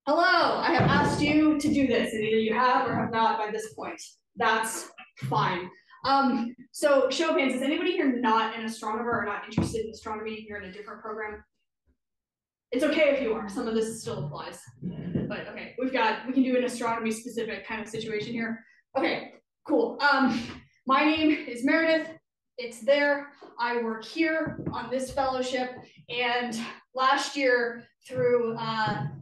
Hello, I have asked you to do this, and either you have or have not by this point. That's fine. So show of hands, is anybody here not an astronomer or not interested in astronomy? You're in a different program? It's okay if you are, some of this still applies. But okay, we can do an astronomy specific kind of situation here. Okay, cool. My name is Meridith. It's there. I work here on this fellowship, and last year, through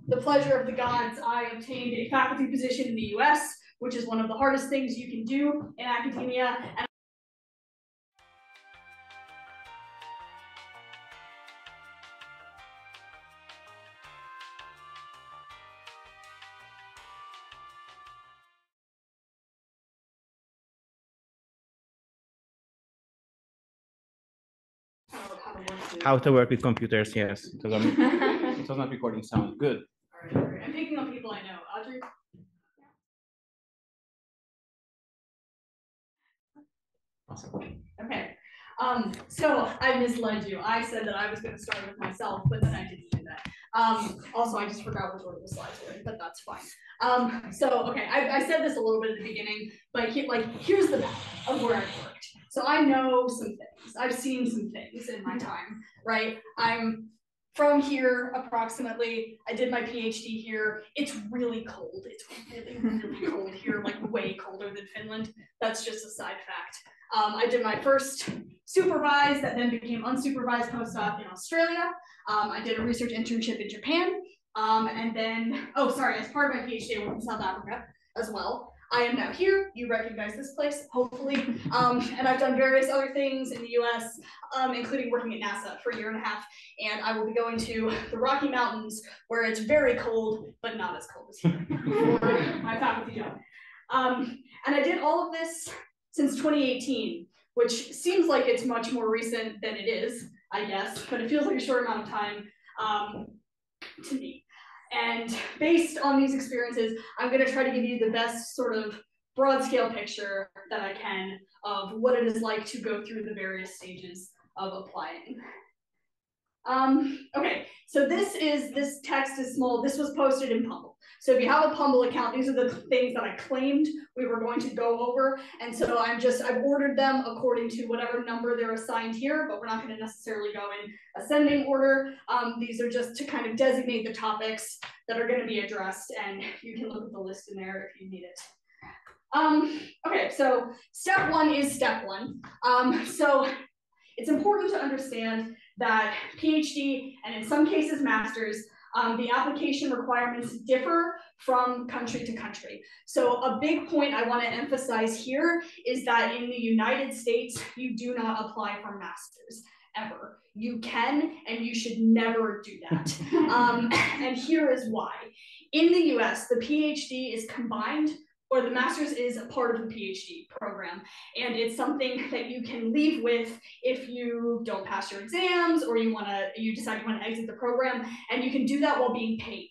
the pleasure of the gods, I obtained a faculty position in the US, which is one of the hardest things you can do in academia. And how to work with computers, yes. It was not recording sound. Good. All right. I'm picking on people I know. Audrey? Awesome. Okay. So I misled you. I said that I was going to start with myself, but then I didn't do that. Also, I just forgot which order the slides were in, but that's fine. Okay, I said this a little bit at the beginning, but here's the map of where I've worked. So I know some things. I've seen some things in my time, right? I'm from here approximately. I did my PhD here. It's really cold. It's really, really cold here, like way colder than Finland. That's just a side fact. I did my first supervised that then became unsupervised postdoc in Australia. I did a research internship in Japan. And then, as part of my PhD, I went to South Africa as well. I am now here. You recognize this place, hopefully. And I've done various other things in the US, including working at NASA for a year and a half. And I will be going to the Rocky Mountains, where it's very cold, but not as cold as here, for my faculty job. And I did all of this since 2018, which seems like it's much more recent than it is, I guess, but it feels like a short amount of time to me. And based on these experiences, I'm going to try to give you the best sort of broad scale picture that I can of what it is like to go through the various stages of applying. Okay, so this text is small. This was posted in Pummel. So if you have a Pummel account, these are the things that I claimed we were going to go over. And so I've ordered them according to whatever number they're assigned here, but we're not going to necessarily go in ascending order. These are just to kind of designate the topics that are going to be addressed, and you can look at the list in there if you need it. Okay, so step one is step one. So it's important to understand that PhD, and in some cases masters, the application requirements differ from country to country. So a big point I want to emphasize here is that in the United States, you do not apply for masters ever. You can, and you should never do that. And here is why. In the US, the PhD is combined, or the master's is a part of the PhD program. And it's something that you can leave with if you don't pass your exams or you decide you want to exit the program, and you can do that while being paid,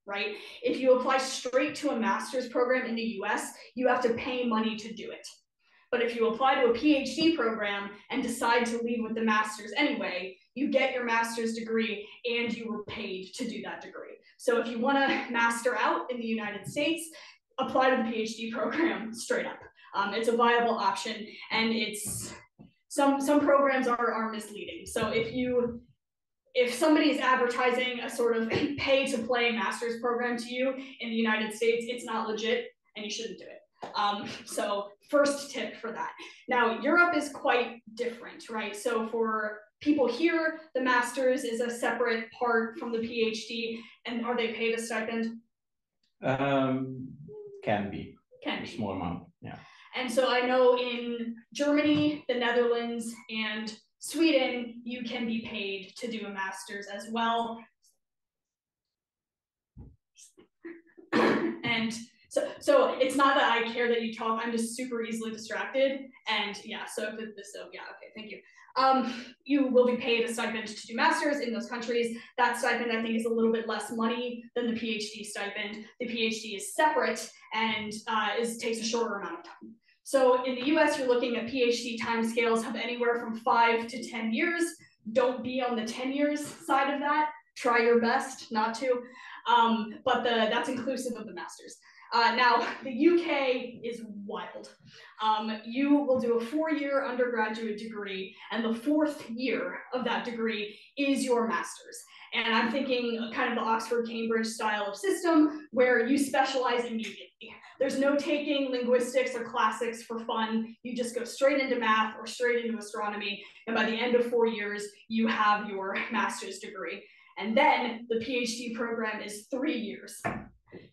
right? If you apply straight to a master's program in the US, you have to pay money to do it. But if you apply to a PhD program and decide to leave with the master's anyway, you get your master's degree and you were paid to do that degree. So if you want to master out in the United States, apply to the PhD program straight up. It's a viable option, and it's some programs are misleading. So if somebody is advertising a sort of pay to play master's program to you in the United States, it's not legit and you shouldn't do it. So first tip for that. Now, Europe is quite different, right? So for people here, the master's is a separate part from the PhD, and are they paid a stipend? Can be. Can be. A small amount, yeah. And so I know in Germany, the Netherlands, and Sweden, you can be paid to do a master's as well. And so it's not that I care that you talk, I'm just super easily distracted. And yeah, okay, thank you. You will be paid a stipend to do masters in those countries. That stipend, I think, is a little bit less money than the PhD stipend. The PhD is separate and takes a shorter amount of time. So in the US, you're looking at PhD timescales of anywhere from 5 to 10 years. Don't be on the 10 years side of that. try your best not to, but that's inclusive of the master's. Now, the UK is wild. You will do a 4-year undergraduate degree, and the 4th year of that degree is your master's. And I'm thinking kind of the Oxford-Cambridge style of system where you specialize immediately. There's no taking linguistics or classics for fun. You just go straight into math or straight into astronomy. And by the end of 4 years, you have your master's degree. And then the PhD program is 3 years.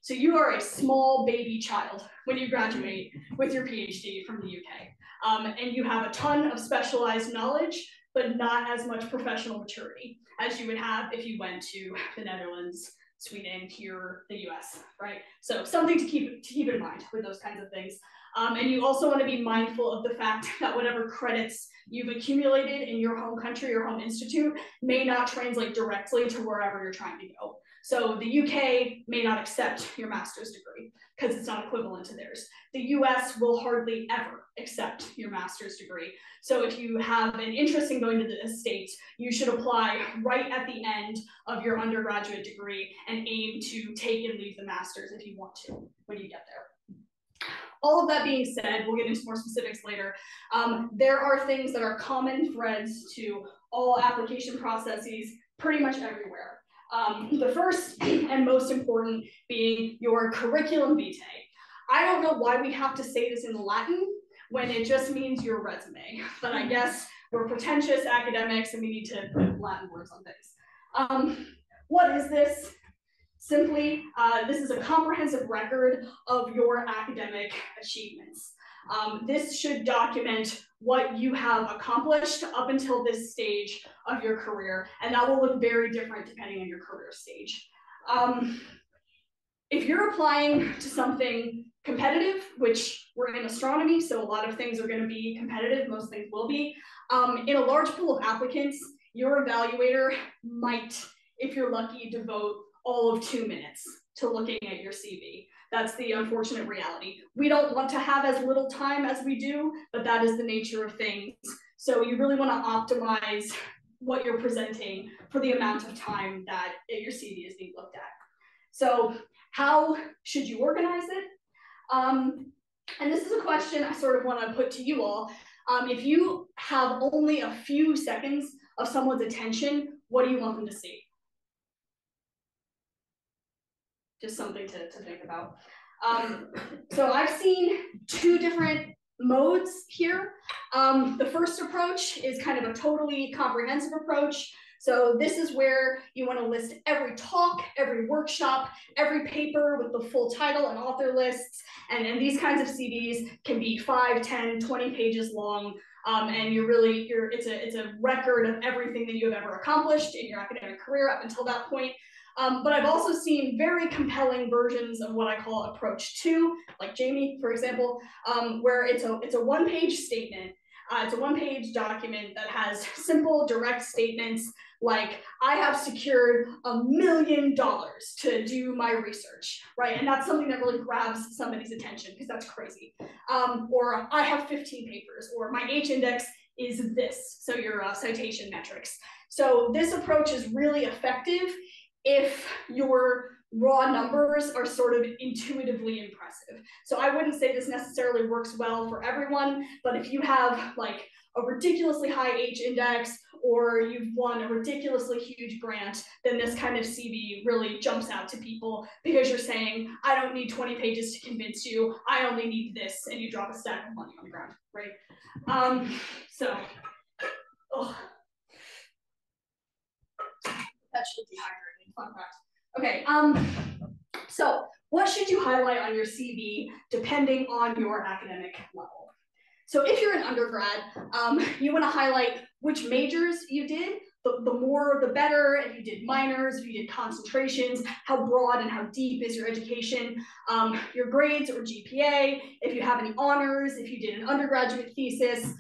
So you are a small baby child when you graduate with your PhD from the UK. And you have a ton of specialized knowledge, but not as much professional maturity as you would have if you went to the Netherlands, Sweden, here, the US, right? So something to keep in mind with those kinds of things. And you also want to be mindful of the fact that whatever credits you've accumulated in your home country or home institute may not translate directly to wherever you're trying to go. So the UK may not accept your master's degree because it's not equivalent to theirs. The US will hardly ever accept your master's degree. So if you have an interest in going to the States, you should apply right at the end of your undergraduate degree and aim to take and leave the master's if you want to when you get there. All of that being said, we'll get into more specifics later. There are things that are common threads to all application processes pretty much everywhere. The first and most important being your Curriculum Vitae. I don't know why we have to say this in Latin when it just means your resume, but I guess we're pretentious academics and we need to put Latin words on things. What is this? Simply, this is a comprehensive record of your academic achievements. This should document what you have accomplished up until this stage of your career, and that will look very different depending on your career stage. If you're applying to something competitive, which we're in astronomy, so a lot of things are going to be competitive, most things will be, in a large pool of applicants, your evaluator might, if you're lucky, devote all of 2 minutes to looking at your CV. That's the unfortunate reality. We don't want to have as little time as we do, but that is the nature of things. So you really want to optimize what you're presenting for the amount of time that your CV is being looked at. So how should you organize it? And this is a question I sort of want to put to you all. If you have only a few seconds of someone's attention, what do you want them to see? Just something to think about. So I've seen 2 different modes here. The first approach is kind of a totally comprehensive approach. So this is where you want to list every talk, every workshop, every paper with the full title and author lists. And these kinds of CVs can be 5, 10, 20 pages long. And it's a record of everything that you have ever accomplished in your academic career up until that point. But I've also seen very compelling versions of what I call approach 2, like Jamie, for example, where it's a 1-page statement. It's a 1-page document that has simple, direct statements like, I have secured $1 million to do my research, right? And that's something that really grabs somebody's attention because that's crazy. Or I have 15 papers, or my H-index is this, so your citation metrics. So this approach is really effective if your raw numbers are sort of intuitively impressive. So I wouldn't say this necessarily works well for everyone, but if you have like a ridiculously high H-index or you've won a ridiculously huge grant, then this kind of CV really jumps out to people because you're saying, I don't need 20 pages to convince you, I only need this, and you drop a stack of money on the ground, right? That should be hydrated, fun fact. Okay, so what should you highlight on your CV depending on your academic level? So if you're an undergrad, you want to highlight which majors you did. The more, the better. If you did minors, if you did concentrations, how broad and how deep is your education, your grades or GPA, if you have any honors, if you did an undergraduate thesis,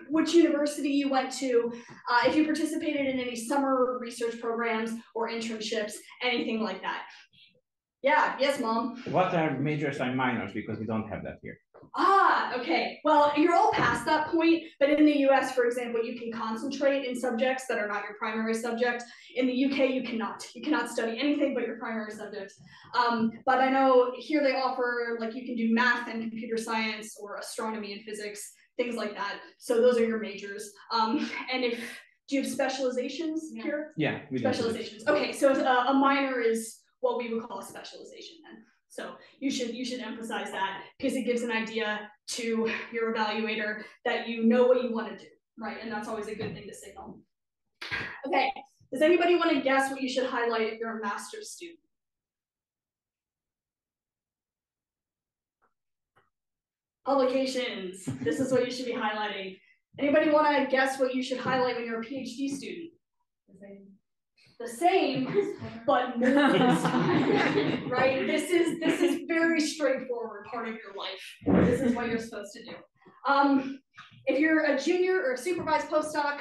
which university you went to, if you participated in any summer research programs or internships, anything like that. Yeah, yes, Mom. What are majors and minors? Because we don't have that here. Ah, okay. Well, you're all past that point, but in the US, for example, you can concentrate in subjects that are not your primary subject. In the UK, you cannot. You cannot study anything but your primary subject. But I know here they offer, like, you can do math and computer science or astronomy and physics, things like that. So those are your majors. And do you have specializations here? Yeah, we do. Specializations. Okay, so a minor is what we would call a specialization then. So you should emphasize that because it gives an idea to your evaluator that you know what you want to do, right? And that's always a good thing to signal. Okay, does anybody want to guess what you should highlight if you're a master's student? Publications. This is what you should be highlighting. Anybody want to guess what you should highlight when you're a PhD student? The same, but more this time, right? This is very straightforward part of your life. This is what you're supposed to do. If you're a junior or a supervised postdoc,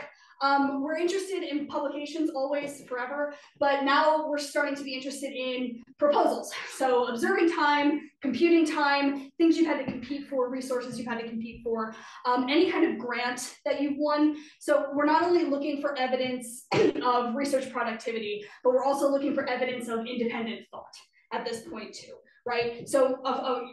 we're interested in publications always, forever, but now we're starting to be interested in proposals. So observing time, computing time, things you've had to compete for, resources you've had to compete for, any kind of grant that you've won. So we're not only looking for evidence of research productivity, but we're also looking for evidence of independent thought at this point too, right? So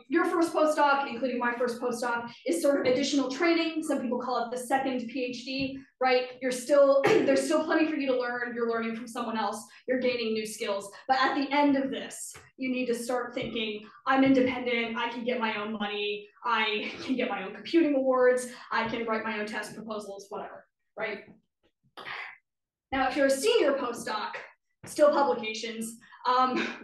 your first postdoc, including my first postdoc, is sort of additional training. Some people call it the second PhD, right? There's still plenty for you to learn. You're learning from someone else. You're gaining new skills. But at the end of this, you need to start thinking, I'm independent. I can get my own money. I can get my own computing awards. I can write my own test proposals, whatever, right? Now, if you're a senior postdoc, still publications,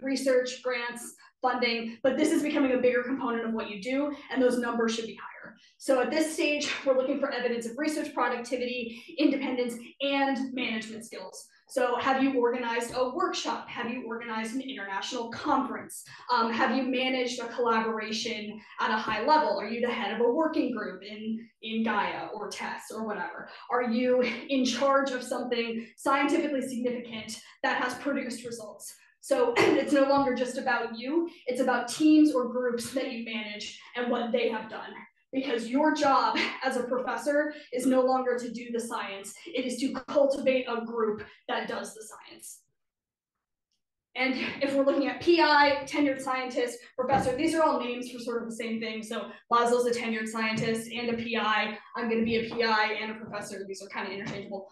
research, grants, funding, but this is becoming a bigger component of what you do, and those numbers should be higher. So at this stage, we're looking for evidence of research productivity, independence, and management skills. So have you organized a workshop? Have you organized an international conference? Have you managed a collaboration at a high level? Are you the head of a working group in Gaia or TESS or whatever? Are you in charge of something scientifically significant that has produced results? So it's no longer just about you, it's about teams or groups that you manage and what they have done. Because your job as a professor is no longer to do the science, it is to cultivate a group that does the science. And if we're looking at PI, tenured scientist, professor, these are all names for sort of the same thing. So László's a tenured scientist and a PI. I'm going to be a PI and a professor. These are kind of interchangeable.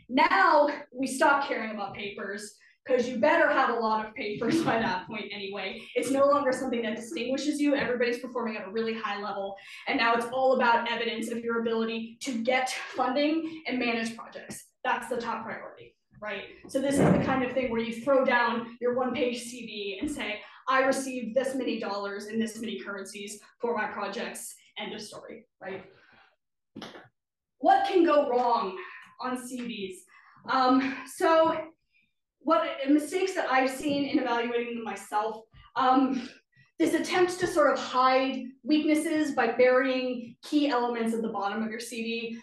Now we stop caring about papers, because you better have a lot of papers by that point anyway. It's no longer something that distinguishes you. Everybody's performing at a really high level. And now it's all about evidence of your ability to get funding and manage projects. That's the top priority, right? So this is the kind of thing where you throw down your one-page CV and say, I received this many dollars in this many currencies for my projects, end of story, right? What can go wrong on CVs? What mistakes that I've seen in evaluating them myself, this attempt to sort of hide weaknesses by burying key elements at the bottom of your CV.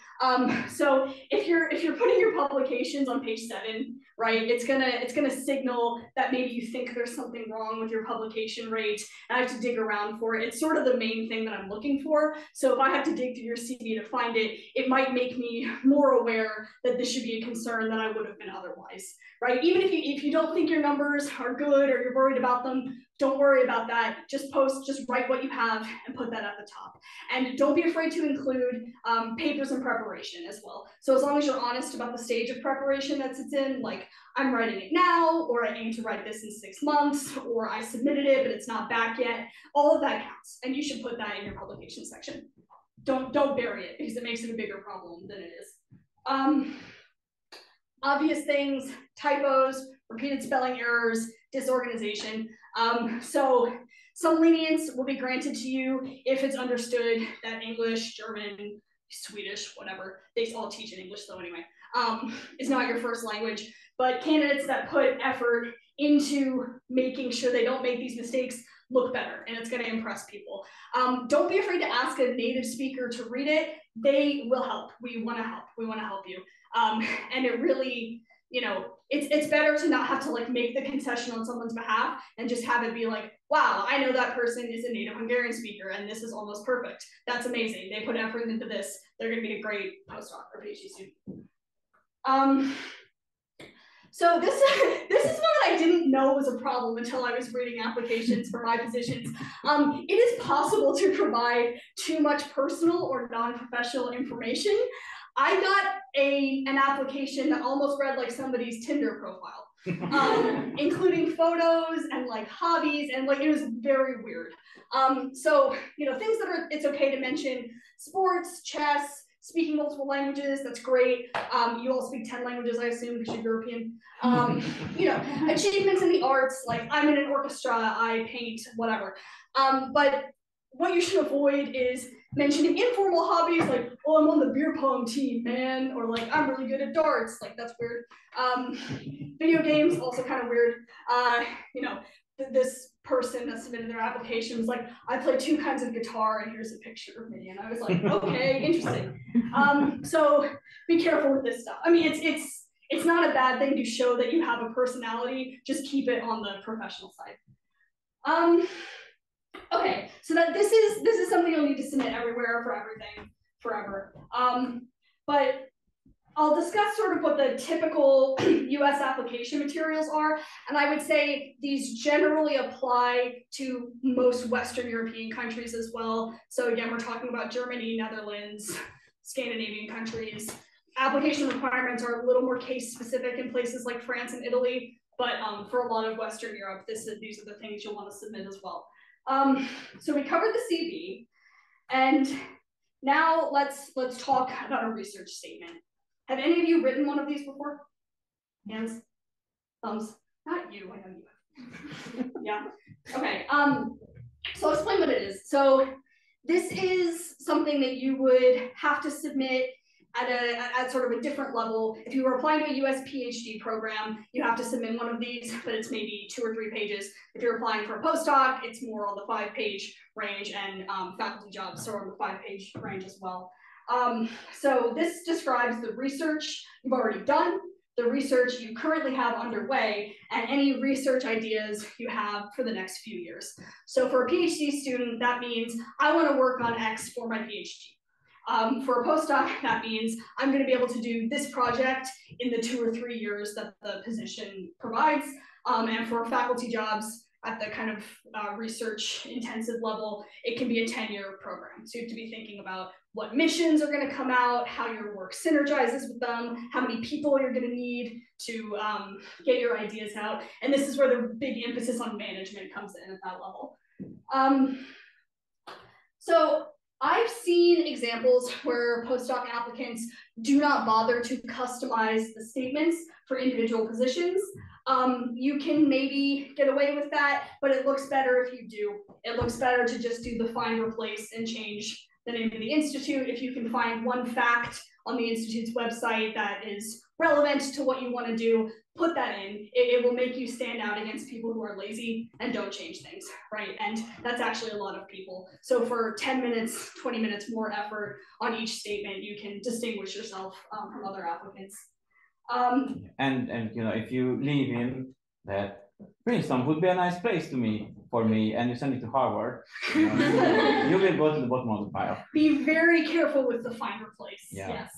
So if you're putting your publications on page 7, right, it's gonna signal that maybe you think there's something wrong with your publication rate, and I have to dig around for it. It's sort of the main thing that I'm looking for. So if I have to dig through your CV to find it, it might make me more aware that this should be a concern than I would have been otherwise, right? Even if you don't think your numbers are good or you're worried about them, don't worry about that. Just write what you have and put that at the top. And don't be afraid to include papers in preparation as well. So as long as you're honest about the stage of preparation that it's in, like I'm writing it now, or I aim to write this in 6 months, or I submitted it, but it's not back yet, all of that counts. And you should put that in your publication section. Don't bury it because it makes it a bigger problem than it is. Obvious things, typos, repeated spelling errors, disorganization. So some lenience will be granted to you if it's understood that English, German, Swedish, whatever, they all teach in English though anyway, is not your first language. But candidates that put effort into making sure they don't make these mistakes look better, and it's going to impress people. Don't be afraid to ask a native speaker to read it. They will help. We want to help. We want to help you. And it really, you know, it's better to not have to like make the concession on someone's behalf and just have it be like, wow, I know that person is a native Hungarian speaker and this is almost perfect. That's amazing. They put effort into this. They're going to be a great postdoc or PhD student. So this is one that I didn't know was a problem until I was reading applications for my positions. It is possible to provide too much personal or non-professional information. I got an application that almost read like somebody's Tinder profile, including photos and like hobbies, and like it was very weird. So, you know, things that it's okay to mention: sports, chess, speaking multiple languages, that's great. You all speak 10 languages, I assume, because you're European. You know, achievements in the arts, like I'm in an orchestra, I paint, whatever. But what you should avoid is mentioning informal hobbies, like, oh, I'm on the beer pong team, man, or like, I'm really good at darts, like that's weird. Video games, also kind of weird. You know, this person that submitted their application was like, I play 2 kinds of guitar and here's a picture of me. And I was like, okay, interesting. So be careful with this stuff. I mean, it's not a bad thing to show that you have a personality, just keep it on the professional side. Okay, so that this is something you'll need to submit everywhere for everything, forever. But I'll discuss sort of what the typical US application materials are, and I would say these generally apply to most Western European countries as well. So again, we're talking about Germany, Netherlands, Scandinavian countries. Application requirements are a little more case specific in places like France and Italy, but for a lot of Western Europe, these are the things you'll want to submit as well. So we covered the CV, and now let's talk about a research statement. Have any of you written one of these before? Hands, thumbs. Not you, I know you. Yeah. Okay. So I'll explain what it is. So this is something that you would have to submit at sort of a different level. If you were applying to a US PhD program, you have to submit one of these, but it's maybe 2 or 3 pages. If you're applying for a postdoc, it's more on the 5-page range, and faculty jobs are on the 5-page range as well. So this describes the research you've already done, the research you currently have underway, and any research ideas you have for the next few years. So for a PhD student, that means I want to work on X for my PhD. For a postdoc, that means I'm going to be able to do this project in the 2 or 3 years that the position provides. And for faculty jobs at the kind of research intensive level, it can be a 10-year program. So you have to be thinking about what missions are going to come out, how your work synergizes with them, how many people you're going to need to get your ideas out. And this is where the big emphasis on management comes in at that level. So I've seen examples where postdoc applicants do not bother to customize the statements for individual positions. You can maybe get away with that, but it looks better if you do. It looks better to just do the find, replace, and change the name of the institute. If you can find one fact on the institute's website that is relevant to what you want to do, put that in. It will make you stand out against people who are lazy and don't change things, right? And that's actually a lot of people. So for 10 minutes, 20 minutes more effort on each statement, you can distinguish yourself from other applicants. And you know, if you leave in that Princeton would be a nice place for me, and you send it to Harvard, you will go to the bottom of the pile. Be very careful with the find replace. Yeah. Yes.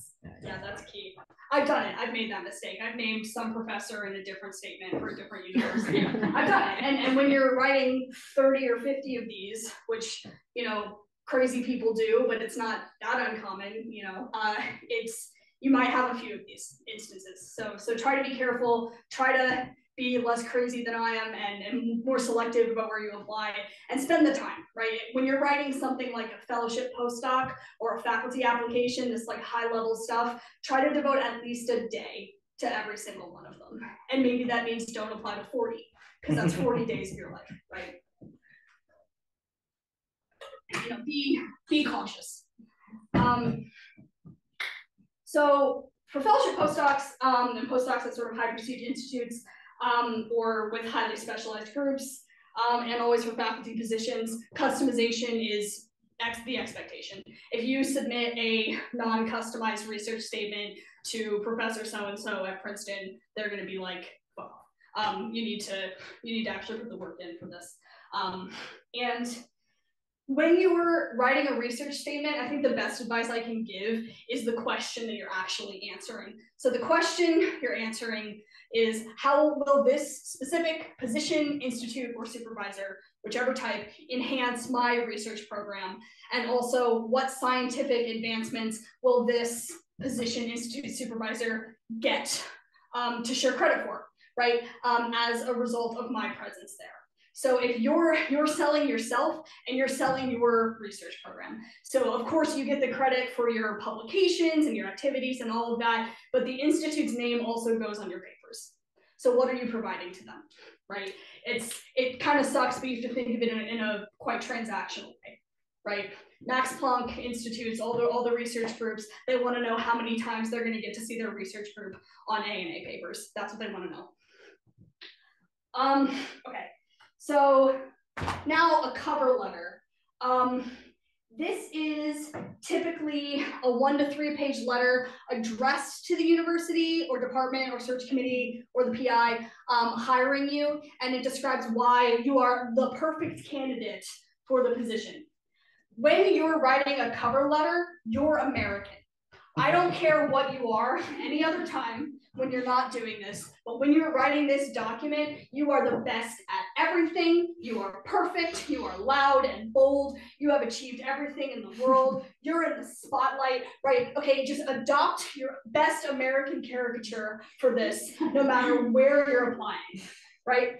Yeah, that's key. I've done it. I've made that mistake. I've named some professor in a different statement for a different university. I've done it. And when you're writing 30 or 50 of these, which, you know, crazy people do, but it's not that uncommon, you know, you might have a few of these instances. So try to be careful, try to be less crazy than I am, and more selective about where you apply, and spend the time, right? When you're writing something like a fellowship postdoc or a faculty application, this like high level stuff, try to devote at least a day to every single one of them. And maybe that means don't apply to 40, because that's 40 days of your life, right? You know, be cautious. So for fellowship postdocs and postdocs at sort of high prestige institutes or with highly specialized groups, and always for faculty positions, customization is the expectation. If you submit a non-customized research statement to Professor so-and-so at Princeton, they're going to be like, fuck off. You need to actually put the work in for this. And when you were writing a research statement, I think the best advice I can give is the question that you're actually answering. So the question you're answering is, how will this specific position, institute, or supervisor, whichever type, enhance my research program? And also, what scientific advancements will this position, institute, supervisor get to share credit for, right? As a result of my presence there. So if you're selling yourself and you're selling your research program, so of course you get the credit for your publications and your activities and all of that, but the institute's name also goes on your papers. So what are you providing to them, right? It kind of sucks, but you have to think of it in a quite transactional way, right? Max Planck institutes, all the research groups, they want to know how many times they're going to get to see their research group on ANA papers. That's what they want to know. Okay. So now a cover letter. This is typically a 1 to 3 page letter addressed to the university or department or search committee or the PI hiring you, and it describes why you are the perfect candidate for the position. When you're writing a cover letter, you're American. I don't care what you are any other time when you're not doing this, but when you're writing this document, you are the best at everything. You are perfect. You are loud and bold. You have achieved everything in the world. You're in the spotlight, right? Okay, just adopt your best American caricature for this, no matter where you're applying, right?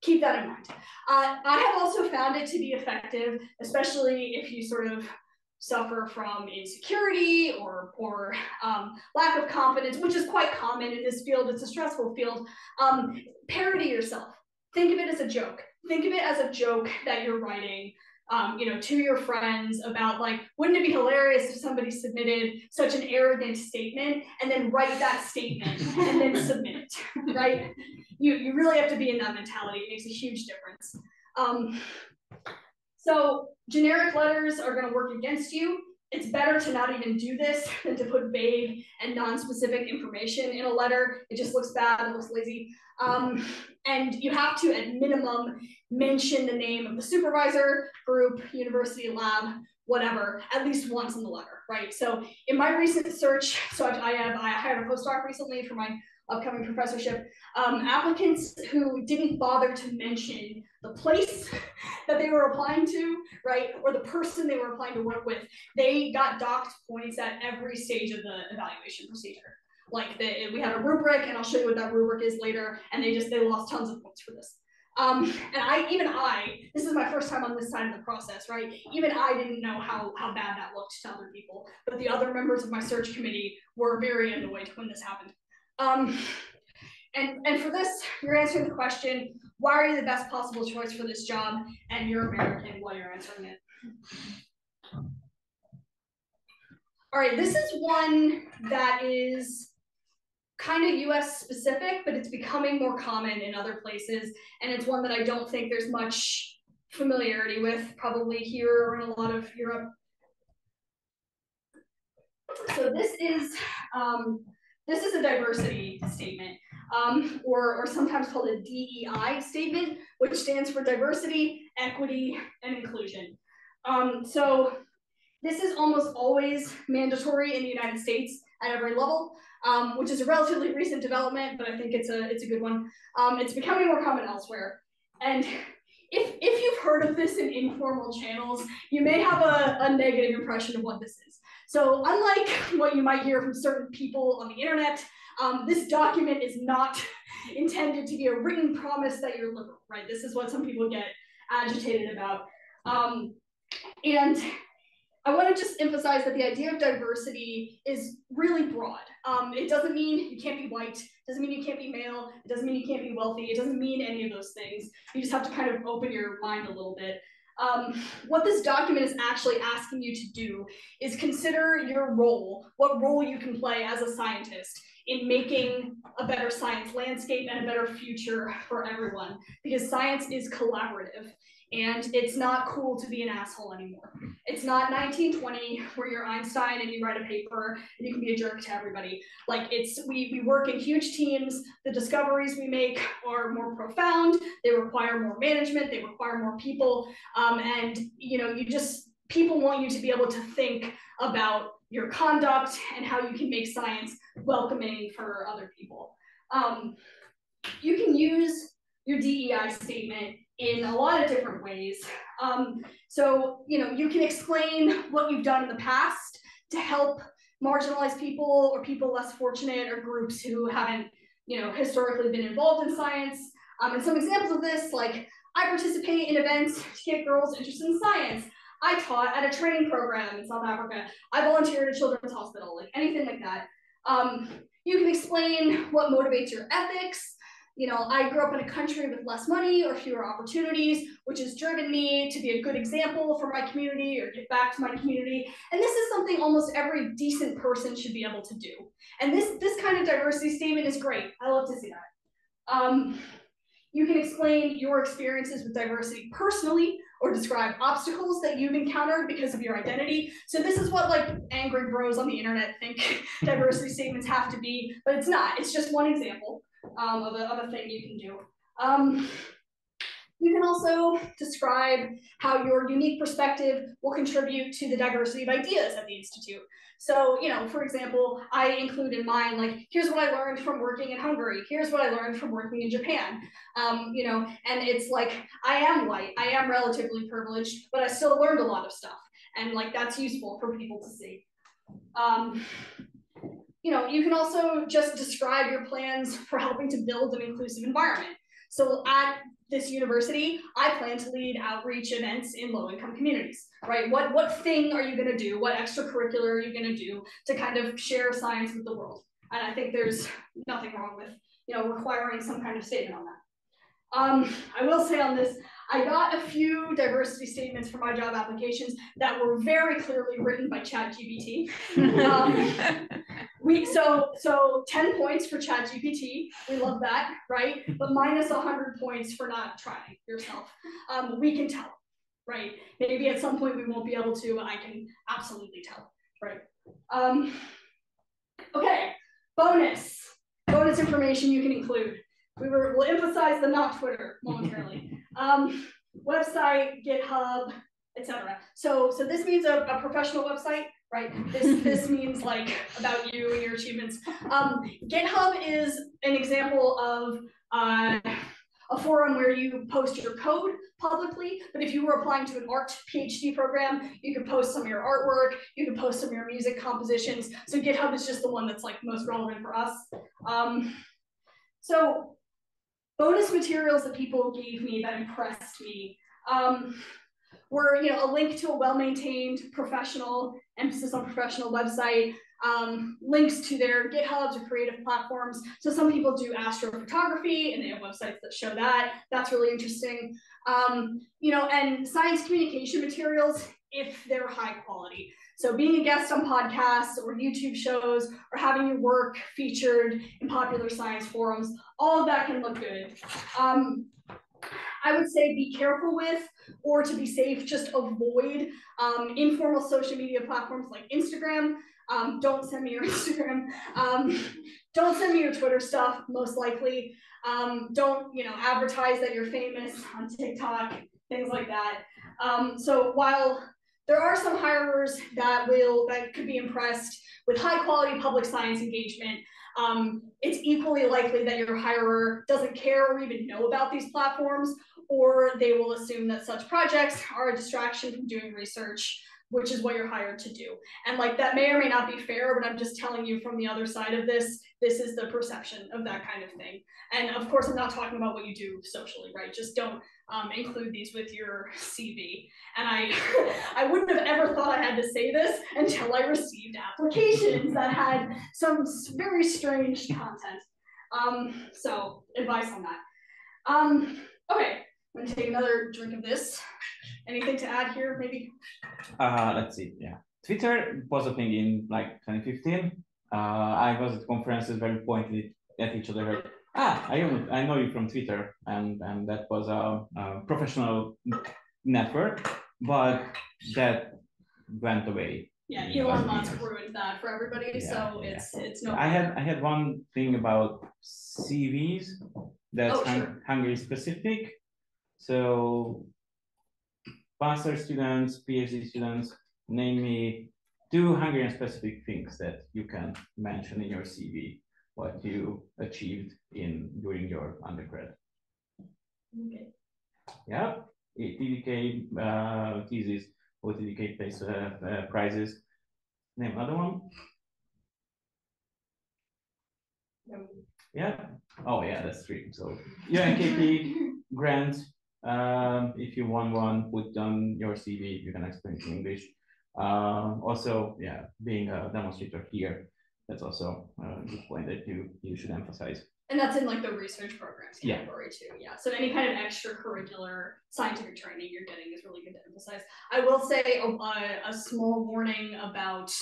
Keep that in mind. I have also found it to be effective, especially if you sort of suffer from insecurity or lack of confidence, which is quite common in this field. It's a stressful field. Parody yourself. Think of it as a joke. Think of it as a joke that you're writing, to your friends about, like, wouldn't it be hilarious if somebody submitted such an arrogant statement, and then write that statement and then submit it, right? You really have to be in that mentality. It makes a huge difference. So generic letters are going to work against you. It's better to not even do this than to put vague and non-specific information in a letter. It just looks bad, it looks lazy. And you have to, at minimum, mention the name of the supervisor, group, university, lab, whatever, at least once in the letter, right? So in my recent search, so I hired a postdoc recently for my upcoming professorship, applicants who didn't bother to mention the place that they were applying to, right, or the person they were applying to work with, they got docked points at every stage of the evaluation procedure. Like we had a rubric, and I'll show you what that rubric is later, and they lost tons of points for this. And this is my first time on this side of the process, right? Even I didn't know how bad that looked to other people, but the other members of my search committee were very annoyed when this happened. And for this, you're answering the question, why are you the best possible choice for this job? And you're American while you're answering it. All right, this is one that is kind of US specific, but it's becoming more common in other places. And it's one that I don't think there's much familiarity with, probably here or in a lot of Europe. So this is a diversity statement, or sometimes called a DEI statement, which stands for diversity, equity, and inclusion. So this is almost always mandatory in the United States at every level, which is a relatively recent development, but I think it's a good one. It's becoming more common elsewhere. And if you've heard of this in informal channels, you may have a negative impression of what this is. So unlike what you might hear from certain people on the internet, this document is not intended to be a written promise that you're liberal, right? This is what some people get agitated about. And I want to just emphasize that the idea of diversity is really broad. It doesn't mean you can't be white, it doesn't mean you can't be male, it doesn't mean you can't be wealthy, it doesn't mean any of those things. You just have to kind of open your mind a little bit. What this document is actually asking you to do is consider your role, what role you can play as a scientist in making a better science landscape and a better future for everyone, because science is collaborative. And it's not cool to be an asshole anymore. It's not 1920 where you're Einstein and you write a paper and you can be a jerk to everybody. Like we work in huge teams. The discoveries we make are more profound. They require more management. They require more people. And people want you to be able to think about your conduct and how you can make science welcoming for other people. You can use your DEI statement in a lot of different ways. So, you can explain what you've done in the past to help marginalized people or people less fortunate or groups who haven't, historically been involved in science. And some examples of this, like I participate in events to get girls interested in science. I taught at a training program in South Africa. I volunteered at a children's hospital, like anything like that. You can explain what motivates your ethics. I grew up in a country with less money or fewer opportunities, which has driven me to be a good example for my community or give back to my community. And this is something almost every decent person should be able to do. And this kind of diversity statement is great. I love to see that. You can explain your experiences with diversity personally or describe obstacles that you've encountered because of your identity. So this is what like angry bros on the internet think diversity statements have to be, but it's not. It's just one example of a thing you can do. You can also describe how your unique perspective will contribute to the diversity of ideas at the Institute. So, for example, I include in mine, like, here's what I learned from working in Hungary. Here's what I learned from working in Japan. And it's like, I am white, I am relatively privileged, but I still learned a lot of stuff. And like, that's useful for people to see. You can also just describe your plans for helping to build an inclusive environment. So at this university, I plan to lead outreach events in low-income communities, right? What thing are you gonna do? What extracurricular are you gonna do to kind of share science with the world? And I think there's nothing wrong with, requiring some kind of statement on that. I will say on this, I got a few diversity statements for my job applications that were very clearly written by ChatGPT. So 10 points for ChatGPT. We love that, right? But minus 100 points for not trying yourself. We can tell, right? Maybe at some point we won't be able to, but I can absolutely tell, right? Okay, bonus information you can include. We'll emphasize the not Twitter momentarily. Website, GitHub, etc. So this means a professional website, right? This means like about you and your achievements. GitHub is an example of a forum where you post your code publicly, but if you were applying to an art PhD program, you could post some of your artwork, you could post some of your music compositions. So GitHub is just the one that's like most relevant for us. So bonus materials that people gave me that impressed me were a link to a well-maintained professional, emphasis on professional website, links to their GitHubs or creative platforms. So some people do astrophotography and they have websites that show that. That's really interesting. And science communication materials if they're high quality. So being a guest on podcasts or YouTube shows or having your work featured in popular science forums, all of that can look good. I would say be careful with, or to be safe, just avoid informal social media platforms like Instagram. Don't send me your Instagram. Don't send me your Twitter stuff, most likely. Don't advertise that you're famous on TikTok, things like that. So while there are some hirers that could be impressed with high quality public science engagement, it's equally likely that your hirer doesn't care or even know about these platforms, or they will assume that such projects are a distraction from doing research, which is what you're hired to do. And like that may or may not be fair, but I'm just telling you from the other side of this is the perception of that kind of thing. And of course, I'm not talking about what you do socially, right? Just don't include these with your CV. And I wouldn't have ever thought I had to say this until I received applications that had some very strange content. So advice on that. Okay, I'm gonna take another drink of this. Anything to add here, maybe? Let's see, yeah. Twitter was a thing in like 2015. I was at conferences where we pointed at each other. I know you from Twitter, and that was a professional network, but that went away. Yeah, Elon Musk ruined that for everybody, so it's no. I had one thing about CVs that's Hungary specific. So master students, PhD students, name me 2 Hungarian specific things that you can mention in your CV, what you achieved during your undergrad. Okay. Yeah, TDK thesis or TDK place prizes. Name another one. No. Yeah. Oh yeah, that's 3. So UNKP grant. If you won one, put on your CV. You can explain it in English. Also, yeah, being a demonstrator here, that's also a good point that you should emphasize. And that's in like the research programs category too. Yeah. So any kind of extracurricular scientific training you're getting is really good to emphasize. I will say a small warning about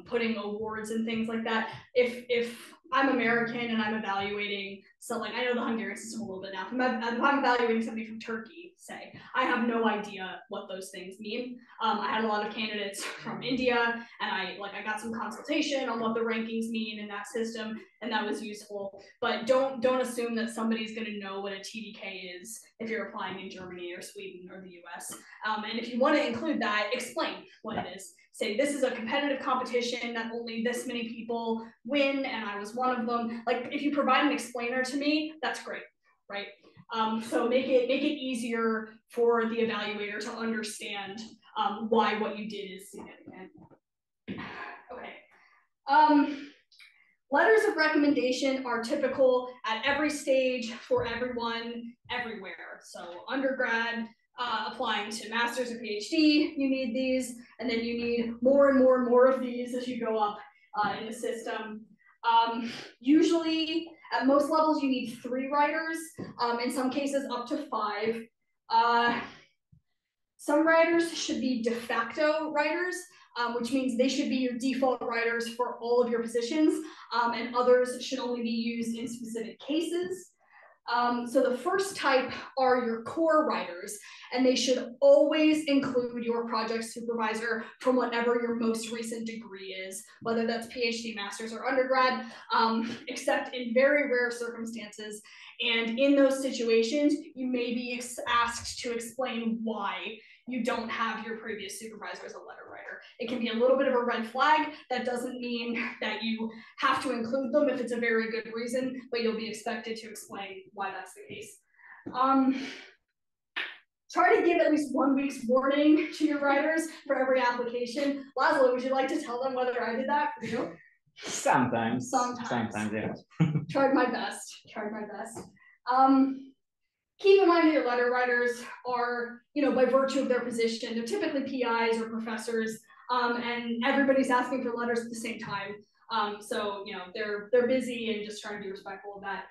putting awards and things like that. If I'm American and I'm evaluating, so like I know the Hungarian system a little bit now. If I'm evaluating somebody from Turkey, say, I have no idea what those things mean. I had a lot of candidates from India, and I got some consultation on what the rankings mean in that system, and that was useful. But don't assume that somebody's going to know what a TDK is if you're applying in Germany or Sweden or the US. And if you want to include that, explain what it is. Say this is a competitive competition that only this many people win, and I was one of them. Like if you provide an explainer to me, that's great, right? So make it easier for the evaluator to understand why what you did is significant. Okay. Letters of recommendation are typical at every stage for everyone, everywhere. So undergrad, applying to master's or PhD, you need these, and then you need more and more and more of these as you go up in the system. Usually, at most levels, you need 3 writers, in some cases up to 5. Some writers should be de facto writers, which means they should be your default writers for all of your positions, and others should only be used in specific cases. So the first type are your core writers, and they should always include your project supervisor from whatever your most recent degree is, whether that's PhD, master's, or undergrad, except in very rare circumstances. And in those situations, you may be asked to explain why you don't have your previous supervisor as a letter writer. It can be a little bit of a red flag. That doesn't mean that you have to include them if it's a very good reason, but you'll be expected to explain why that's the case. Try to give at least 1 week's warning to your writers for every application. László, would you like to tell them whether I did that for you? Sometimes, yes. Tried my best. Keep in mind that your letter writers are, by virtue of their position, they're typically PIs or professors, and everybody's asking for letters at the same time. So, they're busy and just trying to be respectful of that.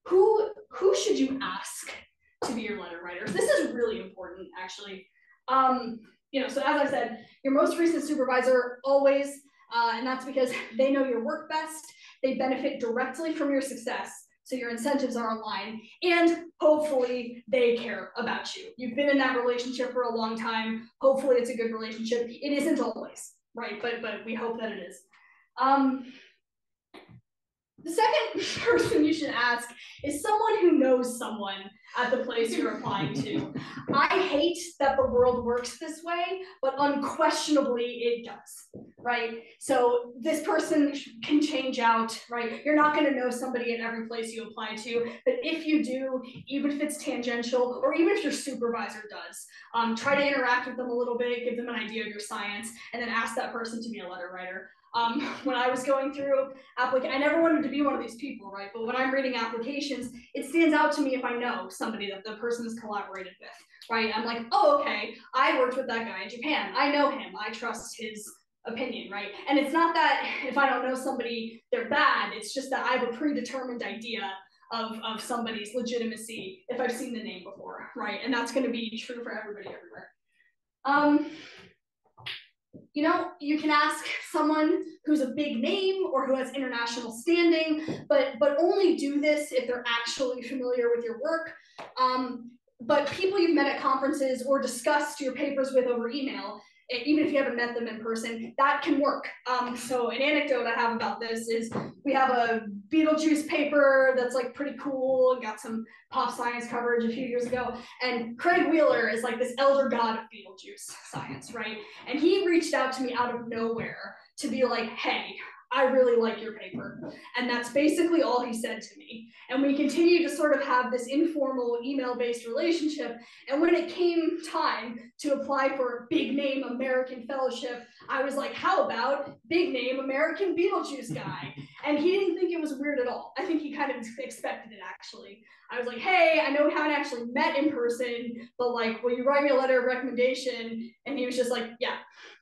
Who should you ask to be your letter writers? This is really important, actually. So as I said, your most recent supervisor always, and that's because they know your work best, they benefit directly from your success, so your incentives are aligned, and hopefully they care about you. You've been in that relationship for a long time. Hopefully it's a good relationship. It isn't always, right? But we hope that it is. The second person you should ask is someone who knows someone at the place you're applying to. I hate that the world works this way, but unquestionably it does, right? So this person can change out, right? You're not going to know somebody at every place you apply to, but if you do, even if it's tangential, or even if your supervisor does, try to interact with them a little bit, give them an idea of your science, and then ask that person to be a letter writer. When I was going through I never wanted to be one of these people, right? But when I'm reading applications, it stands out to me if I know somebody that the person has collaborated with, right? I'm like, oh, okay, I worked with that guy in Japan. I know him. I trust his opinion, right? And it's not that if I don't know somebody, they're bad. It's just that I have a predetermined idea of somebody's legitimacy if I've seen the name before, right? And that's going to be true for everybody everywhere. You can ask someone who's a big name or who has international standing, but only do this if they're actually familiar with your work. but people you've met at conferences or discussed your papers with over email, even if you haven't met them in person, that can work. So an anecdote I have about this is we have a Beetlejuice paper that's like pretty cool and got some pop science coverage a few years ago. And Craig Wheeler is like this elder god of Beetlejuice science, right? And he reached out to me out of nowhere to be like, hey, I really like your paper. And that's basically all he said to me. And we continue to sort of have this informal email-based relationship. And when it came time to apply for a big name American fellowship, I was like, how about big name American Beetlejuice guy? And he didn't think it was weird at all. I think he kind of expected it, actually. I was like, hey, I know we haven't actually met in person, but like, will you write me a letter of recommendation? And he was just like, yeah.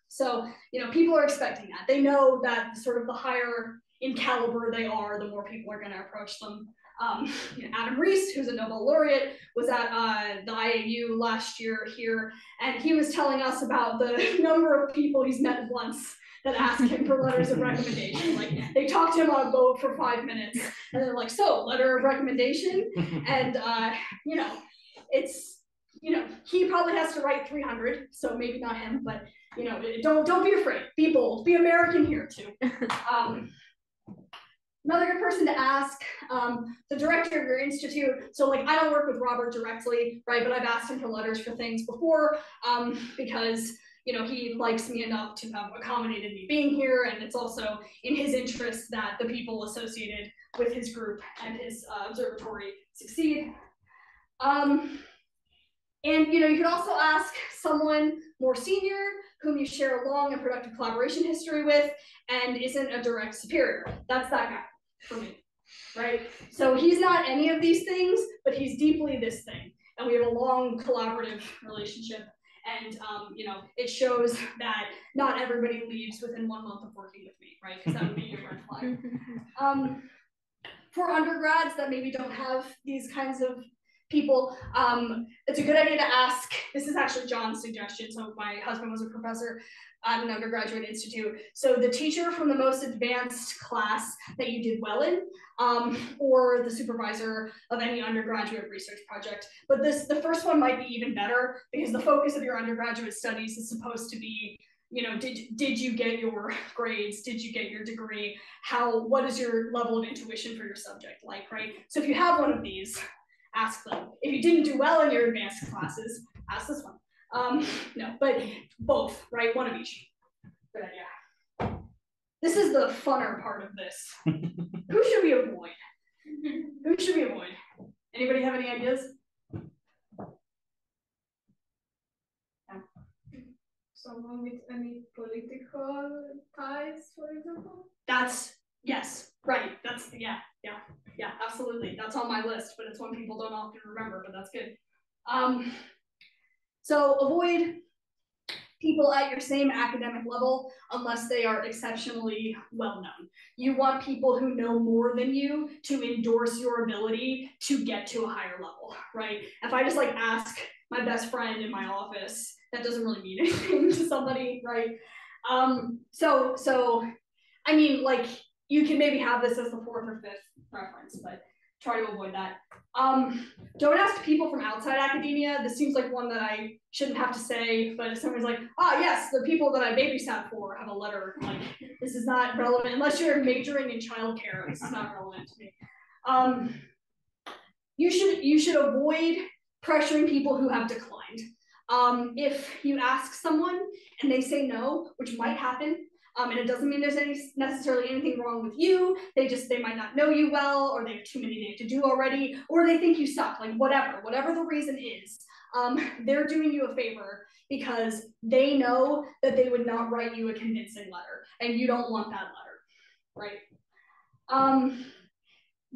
So, you know, people are expecting that. They know that sort of the higher in caliber they are, the more people are going to approach them. You know, Adam Rees, who's a Nobel laureate, was at the IAU last year here, and he was telling us about the number of people he's met once that ask him for letters of recommendation. Like, they talk to him on a boat for 5 minutes, and they're like, so, letter of recommendation? And, you know, it's, you know, he probably has to write 300, so maybe not him, but, you know, don't be afraid. Be bold. Be American here, too. Another good person to ask, the director of your institute. So like, I don't work with Robert directly, right? But I've asked him for letters for things before because, you know, he likes me enough to have accommodated me being here. And it's also in his interest that the people associated with his group and his observatory succeed. And, you know, you can also ask someone more senior whom you share a long and productive collaboration history with and isn't a direct superior. That's that guy for me, right? So he's not any of these things, but he's deeply this thing. And we have a long collaborative relationship. And, you know, it shows that not everybody leaves within 1 month of working with me, right? Because that would be a red flag. For undergrads that maybe don't have these kinds of people, it's a good idea to ask. This is actually John's suggestion. So my husband was a professor at an undergraduate institute. So the teacher from the most advanced class that you did well in, or the supervisor of any undergraduate research project. But the first one might be even better because the focus of your undergraduate studies is supposed to be, you know, did you get your grades? Did you get your degree? What is your level of intuition for your subject like, right? So if you have one of these, ask them. If you didn't do well in your advanced classes, ask this one. No, but both, right? One of each. Good idea. This is the funner part of this. Who should we avoid? Who should we avoid? Anybody have any ideas? No. Someone with any political ties, for example? Yes, right. Yeah, absolutely. That's on my list, but it's one people don't often remember, but that's good. So avoid people at your same academic level unless they are exceptionally well known. You want people who know more than you to endorse your ability to get to a higher level, right? If I just like ask my best friend in my office, that doesn't really mean anything to somebody, right? So I mean, like, you can maybe have this as the 4th or 5th reference, but try to avoid that. Don't ask people from outside academia. This seems like one that I shouldn't have to say, but if someone's like, yes, the people that I babysat for have a letter, like, this is not relevant, unless you're majoring in childcare, this is not relevant to me. You should avoid pressuring people who have declined. If you ask someone and they say no, which might happen, and it doesn't mean there's necessarily anything wrong with you. They might not know you well, or they have too many they have to do already, or they think you suck, like whatever the reason is. They're doing you a favor because they know that they would not write you a convincing letter, and you don't want that letter, right?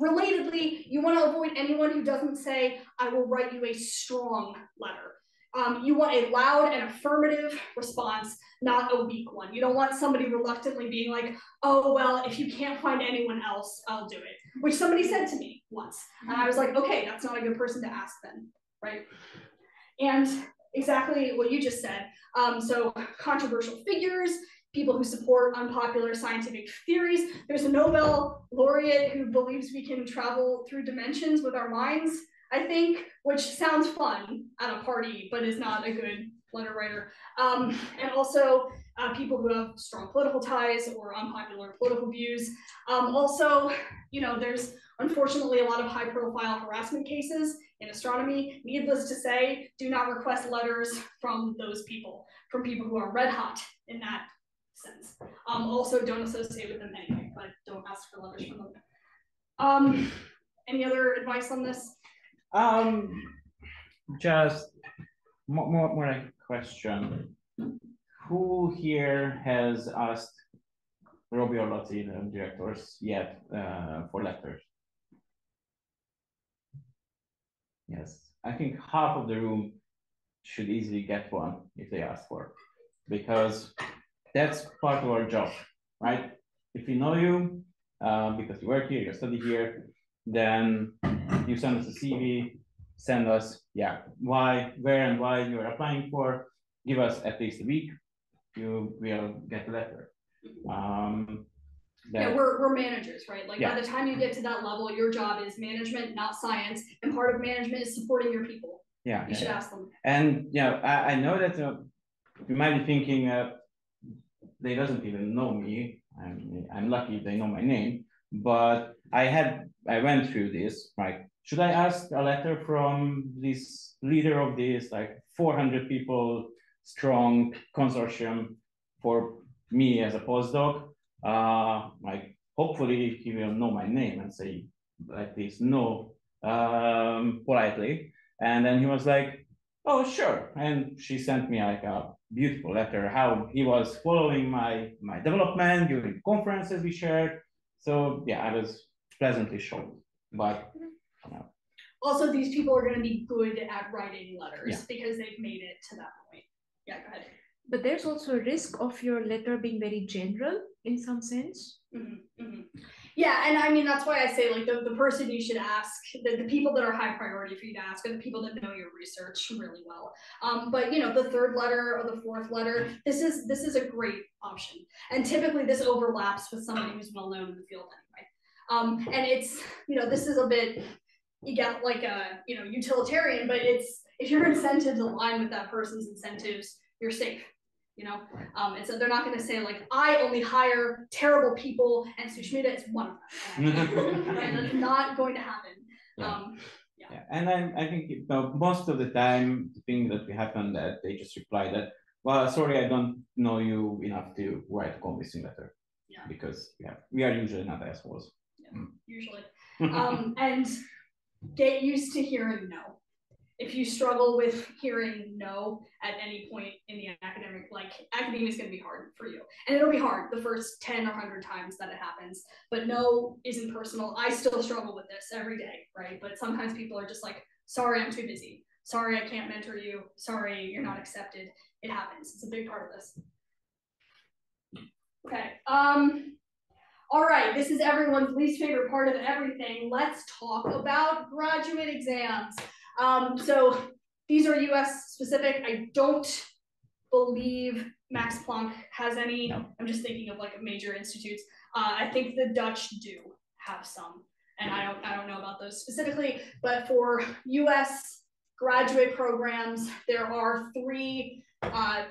Relatedly, you want to avoid anyone who doesn't say, I will write you a strong letter. You want a loud and affirmative response, not a weak one. You don't want somebody reluctantly being like, oh, well, if you can't find anyone else, I'll do it, which somebody said to me once. And I was like, okay, that's not a good person to ask then, right? And exactly what you just said. So controversial figures, people who support unpopular scientific theories. There's a Nobel laureate who believes we can travel through dimensions with our minds. I think, which sounds fun at a party, but is not a good letter writer. And also people who have strong political ties or unpopular political views. Also, you know, there's unfortunately a lot of high profile harassment cases in astronomy. Needless to say, do not request letters from those people, from people who are red hot in that sense. Also don't associate with them anyway, but don't ask for letters from them. Any other advice on this? Just more like a question. Who here has asked Robbie or Lottie, the directors, yet for letters? Yes, I think half of the room should easily get one if they ask for it, because that's part of our job, right? If we know you, because you work here, you study here, then you send us a CV, send us, yeah, why, where and why you're applying for, give us at least a week, you will get a letter. Yeah, we're managers, right? Like by the time you get to that level, your job is management, not science, and part of management is supporting your people. Yeah, you should ask them. And I know that you might be thinking they doesn't even know me. I'm lucky if they know my name, but I went through this, right? Should I ask a letter from this leader of this like 400 people strong consortium for me as a postdoc? Like hopefully he will know my name and say like this no politely. And then he was like, oh sure. And she sent me like a beautiful letter how he was following my development during conferences we shared. So yeah, I was pleasantly shocked. But also these people are going to be good at writing letters because they've made it to that point. Yeah, go ahead. But there's also a risk of your letter being very general in some sense. Yeah, and I mean, that's why I say like the person you should ask, the people that are high priority for you to ask are the people that know your research really well. But you know, the third letter or the fourth letter, this is a great option. And typically this overlaps with somebody who's well known in the field anyway. And it's, you know, this is a bit, you get like a, you know, utilitarian, but it's, if your incentives align with that person's incentives, you're safe. You know, and so they're not going to say like, I only hire terrible people and Sushmita is one of them. Right? That's not going to happen. Yeah. And I think most of the time, the thing that will happen that they just reply that, well, sorry, I don't know you enough to write a convincing letter. Yeah. Because we are usually not assholes. Yeah, usually. And get used to hearing no. If you struggle with hearing no at any point in the academic, like academia is going to be hard for you. And it'll be hard the first 10 or 100 times that it happens, but no isn't personal. I still struggle with this every day, right? But sometimes people are just like, sorry, I'm too busy. Sorry, I can't mentor you. Sorry, you're not accepted. It happens. It's a big part of this. Okay. All right, this is everyone's least favorite part of everything. Let's talk about graduate exams. So these are US specific. I don't believe Max Planck has any. No. I'm just thinking of like major institutes. I think the Dutch do have some, and I don't know about those specifically, but for US graduate programs, there are 3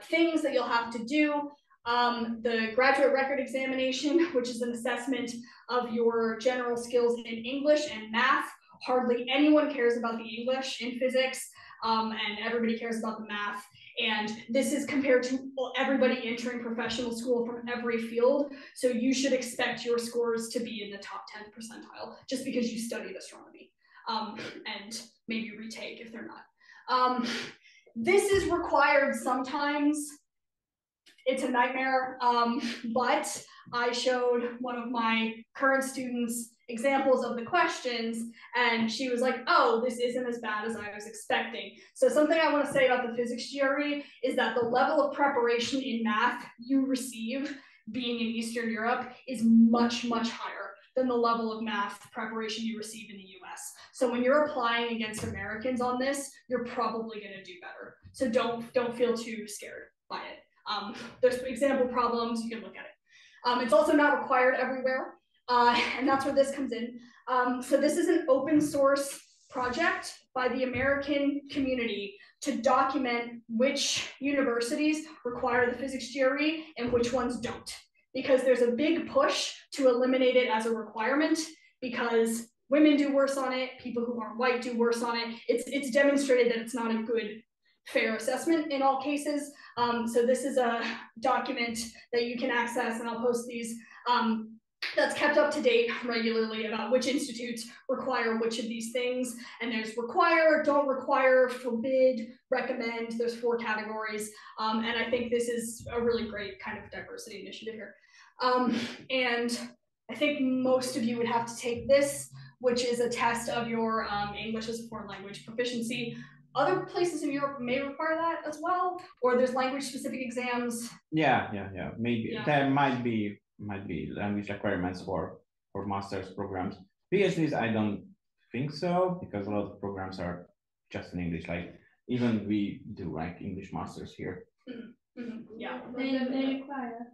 things that you'll have to do. The graduate record examination, which is an assessment of your general skills in English and math. Hardly anyone cares about the English in physics, and everybody cares about the math. And this is compared to everybody entering professional school from every field. So you should expect your scores to be in the top 10 percentile just because you studied astronomy, and maybe retake if they're not. This is required sometimes. It's a nightmare, but I showed one of my current students examples of the questions, and she was like, oh, this isn't as bad as I was expecting. So something I want to say about the physics GRE is that the level of preparation in math you receive being in Eastern Europe is much, much higher than the level of math preparation you receive in the US. So when you're applying against Americans on this, you're probably going to do better. So don't feel too scared by it. There's example problems, you can look at it. It's also not required everywhere, and that's where this comes in. So this is an open source project by the American community to document which universities require the physics GRE and which ones don't. Because there's a big push to eliminate it as a requirement because women do worse on it, people who aren't white do worse on it. It's demonstrated that it's not a good, fair assessment in all cases. So this is a document that you can access, and I'll post these, that's kept up to date regularly about which institutes require which of these things. And there's require, don't require, forbid, recommend. There's 4 categories. And I think this is a really great kind of diversity initiative here. And I think most of you would have to take this, which is a test of your English as a foreign language proficiency. Other places in Europe may require that as well, or there's language-specific exams. Yeah, maybe. Yeah. There might be language requirements for master's programs. PhDs, I don't think so, because a lot of programs are just in English. Like even we do like English masters here. Mm-hmm. Mm-hmm. Yeah. They require.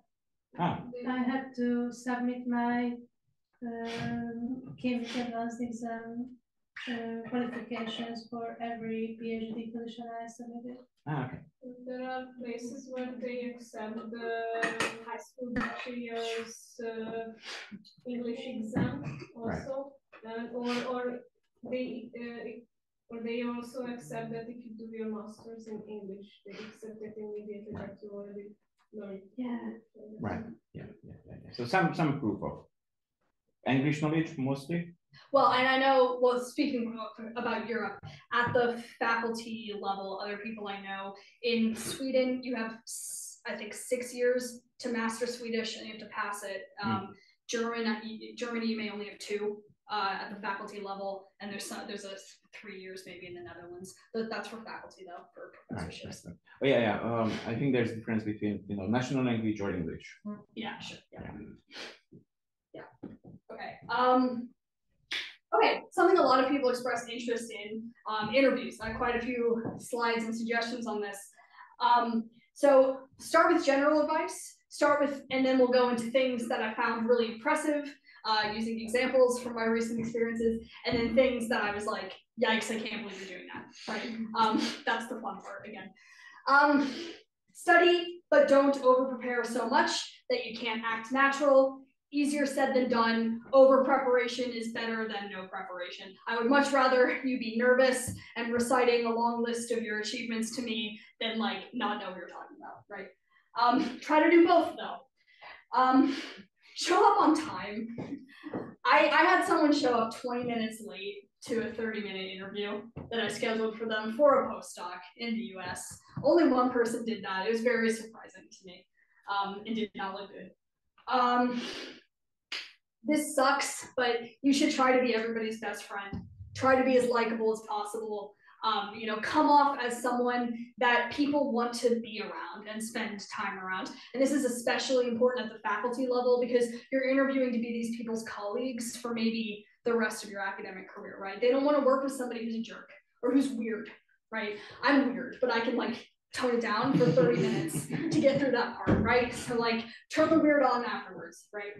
Ah. I had to submit my chemical advanced exam qualifications for every PhD position I submitted. Ah, okay. There are places where they accept the high school 3 years English exam also, right. Or they also accept that if you do your masters in English, they accept it immediately that you already learned. Yeah. Right. Yeah. So some proof of English knowledge mostly. Well, and I know, well, speaking about Europe, at the faculty level, other people I know, in Sweden, you have, I think, 6 years to master Swedish and you have to pass it. Germany, you may only have 2 at the faculty level, and there's a 3 years maybe in the Netherlands. That's for faculty though, for professorships. Right. Oh yeah. I think there's a difference between national language or English. Yeah, sure. Yeah. Okay. Okay, something a lot of people expressed interest in, interviews. I have quite a few slides and suggestions on this. So start with general advice, and then we'll go into things that I found really impressive, using examples from my recent experiences, and then things that I was like, yikes, I can't believe you're doing that, right? That's the fun part again. Study, but don't over-prepare so much that you can't act natural. Easier said than done. Over preparation is better than no preparation. I would much rather you be nervous and reciting a long list of your achievements to me than like not know what you're talking about, right? Try to do both though. Show up on time. I had someone show up 20 minutes late to a 30-minute interview that I scheduled for them for a postdoc in the US. Only one person did that. It was very surprising to me, and did not look good. This sucks, but you should try to be everybody's best friend. Try to be as likable as possible. Come off as someone that people want to be around and spend time around. And this is especially important at the faculty level because you're interviewing to be these people's colleagues for maybe the rest of your academic career, right? They don't want to work with somebody who's a jerk or who's weird, right? I'm weird, but I can like tone it down for 30 minutes to get through that part, right? So like turn the weird on afterwards, right?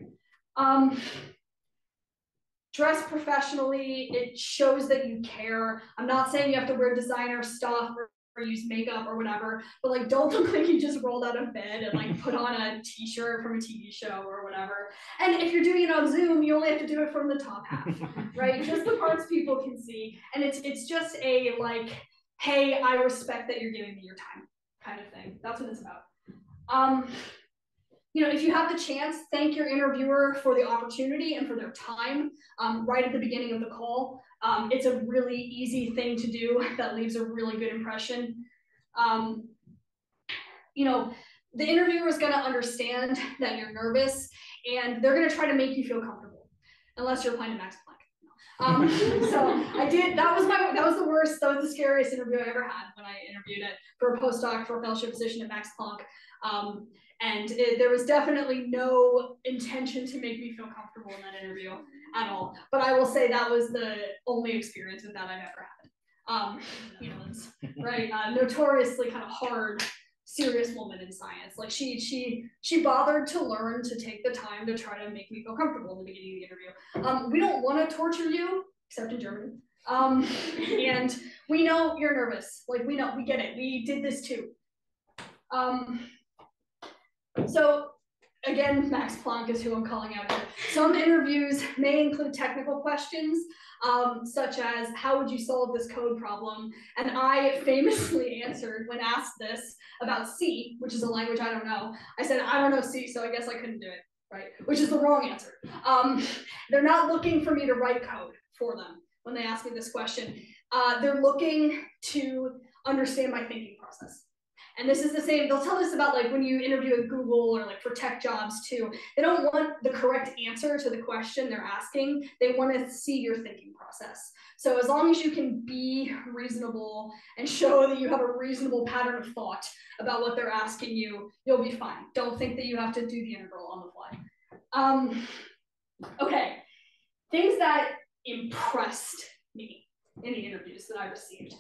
Dress professionally, it shows that you care. I'm not saying you have to wear designer stuff or use makeup or whatever, but like don't look like you just rolled out of bed and like put on a t-shirt from a TV show or whatever. And if you're doing it on Zoom, you only have to do it from the top half, right? Just the parts people can see. And it's just a like, hey, I respect that you're giving me your time kind of thing. That's what it's about. If you have the chance, thank your interviewer for the opportunity and for their time right at the beginning of the call. It's a really easy thing to do that leaves a really good impression. The interviewer is going to understand that you're nervous and they're going to try to make you feel comfortable, unless you're applying to Max Planck. So I did, that was the worst, that was the scariest interview I ever had when I interviewed for a postdoc for a fellowship position at Max Planck. And there was definitely no intention to make me feel comfortable in that interview at all. But I will say that was the only experience with that I've ever had. Right? Notoriously kind of hard serious woman in science. Like she bothered to learn to take the time to try to make me feel comfortable in the beginning of the interview. We don't want to torture you, except in German. And we know you're nervous. Like we get it. We did this too. So again, Max Planck is who I'm calling out here. Some interviews may include technical questions, such as how would you solve this code problem? And I famously answered when asked this about C, which is a language I don't know. I said, I don't know C, so I guess I couldn't do it, right? Which is the wrong answer. They're not looking for me to write code for them when they ask me this question. They're looking to understand my thinking process. And this is the same, they'll tell us about like when you interview at Google or like for tech jobs too, they don't want the correct answer to the question they're asking. They want to see your thinking process. So as long as you can be reasonable and show that you have a reasonable pattern of thought about what they're asking you, you'll be fine. Don't think that you have to do the integral on the fly. Okay, things that impressed me in the interviews that I received.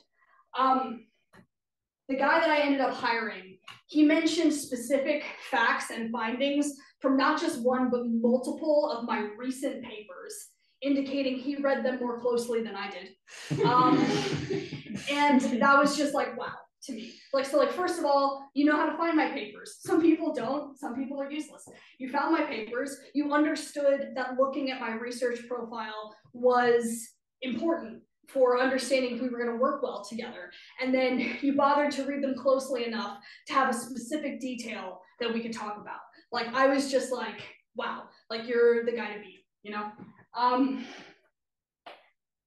The guy that I ended up hiring, he mentioned specific facts and findings from not just one, but multiple of my recent papers, indicating he read them more closely than I did. And that was just like, wow, to me. Like, so like, first of all, you know how to find my papers. Some people don't, some people are useless. You found my papers, you understood that looking at my research profile was important for understanding if we were going to work well together. And then you bothered to read them closely enough to have a specific detail that we could talk about. Like, I was just like, wow, like you're the guy to beat, you know?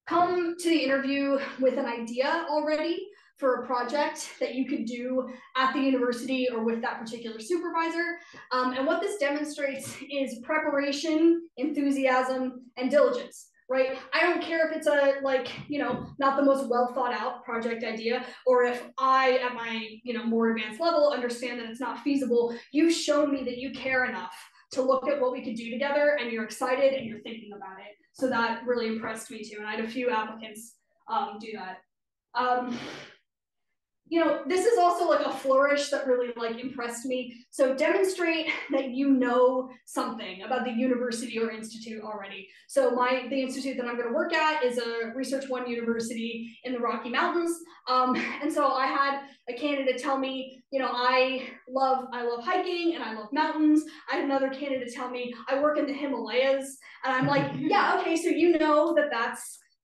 Come to the interview with an idea already for a project that you could do at the university or with that particular supervisor. And what this demonstrates is preparation, enthusiasm, and diligence. Right? I don't care if it's a, like, you know, not the most well thought out project idea, or if I, at my, you know, more advanced level, understand that it's not feasible. You've shown me that you care enough to look at what we could do together, and you're excited and you're thinking about it. So that really impressed me too. And I had a few applicants do that. You know, this is also like a flourish that really like impressed me. So demonstrate that you know something about the university or institute already. So the institute that I'm going to work at is a Research One university in the Rocky Mountains. And so I had a candidate tell me, you know, I love hiking and I love mountains. I had another candidate tell me I work in the Himalayas, and I'm like, yeah, okay, so you know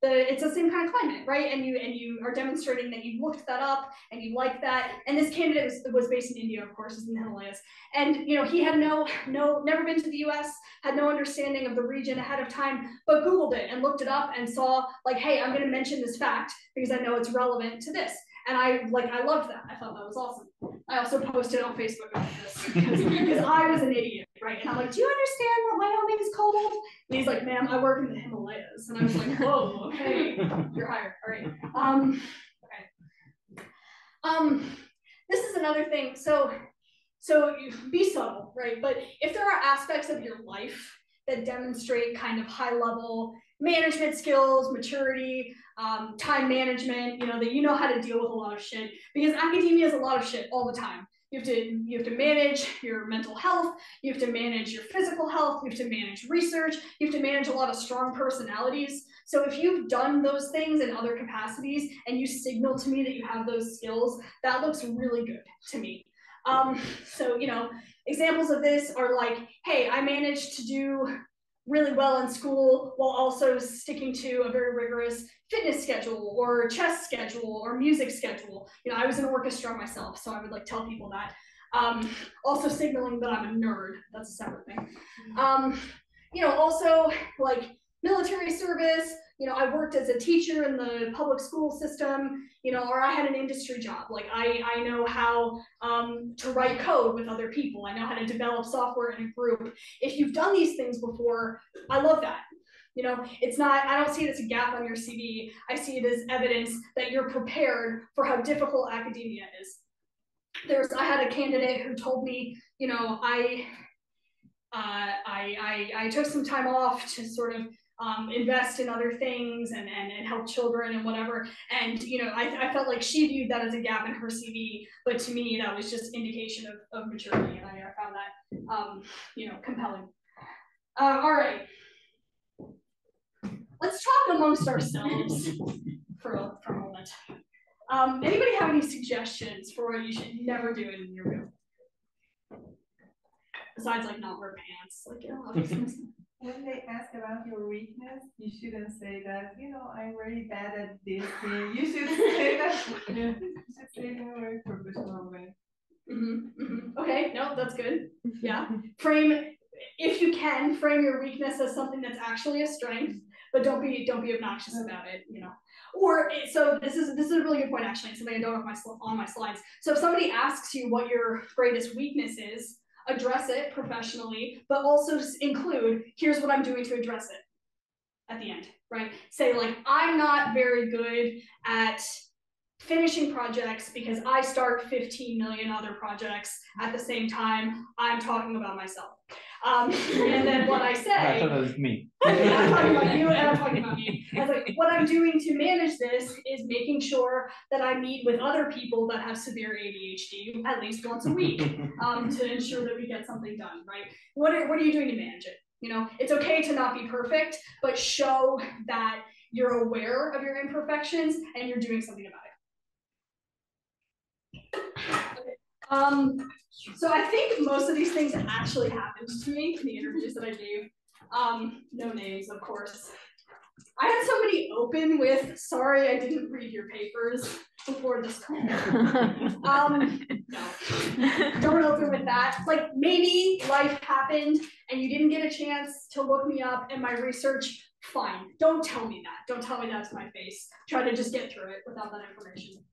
it's the same kind of climate, right? And you are demonstrating that you've looked that up and you like that. And this candidate was based in India, of course, is in the Himalayas. And you know, he had never been to the US, had no understanding of the region ahead of time, but Googled it and looked it up and saw like, hey, I'm gonna mention this fact because I know it's relevant to this. And I loved that. I thought that was awesome. I also posted on Facebook about this because I was an idiot, right? And I'm like, do you understand that Wyoming is cold? And he's like, ma'am, I work in the Himalayas. And I was like, whoa, okay, you're hired. All right. Okay. This is another thing. So be subtle, right? But if there are aspects of your life that demonstrate kind of high level management skills, maturity, time management, you know, that you know how to deal with a lot of shit, because academia is a lot of shit all the time. You have to manage your mental health, you have to manage your physical health, you have to manage research, you have to manage a lot of strong personalities. So if you've done those things in other capacities and you signal to me that you have those skills, that looks really good to me. So, you know, examples of this are like, hey, I managed to do really well in school while also sticking to a very rigorous fitness schedule or chess schedule or music schedule. You know, I was in orchestra myself, so I would like tell people that. Also signaling that I'm a nerd, that's a separate thing. You know, also like military service, you know, I worked as a teacher in the public school system, you know, or I had an industry job. Like I know how to write code with other people. I know how to develop software in a group. If you've done these things before, I love that. You know, it's not, I don't see it as a gap on your CV. I see it as evidence that you're prepared for how difficult academia is. I had a candidate who told me, you know, I took some time off to sort of invest in other things and help children and whatever. And, you know, I felt like she viewed that as a gap in her CV, but to me, that was just indication of maturity. And I found that, you know, compelling. All right. Let's talk amongst ourselves for a moment. Anybody have any suggestions for what you should never do in an interview? Besides, like, not wear pants, like, you know, when they ask about your weakness, you shouldn't say that, you know, I'm really bad at this thing. You should say that. You should say it in a very professional way. Okay, no, that's good. Yeah. Frame, if you can, frame your weakness as something that's actually a strength, but don't be obnoxious about it, you know. Or, so this is a really good point, actually, something I don't have on my slides. So if somebody asks you what your greatest weakness is, address it professionally, but also include, here's what I'm doing to address it at the end, right? Say, like, I'm not very good at finishing projects because I start 15 million other projects at the same time. I'm talking about myself. And then what I say, I thought that was me. I'm talking about you and I'm talking about me. I was like, what I'm doing to manage this is making sure that I meet with other people that have severe ADHD at least once a week to ensure that we get something done, right? What are you doing to manage it? You know, it's okay to not be perfect, but show that you're aware of your imperfections and you're doing something about it. So I think most of these things actually happened to me in the interviews that I gave. No names, of course. I had somebody open with, sorry, I didn't read your papers before this call. No, don't open with that. Like, maybe life happened and you didn't get a chance to look me up and my research, fine. Don't tell me that. Don't tell me that to my face. Try to just get through it without that information.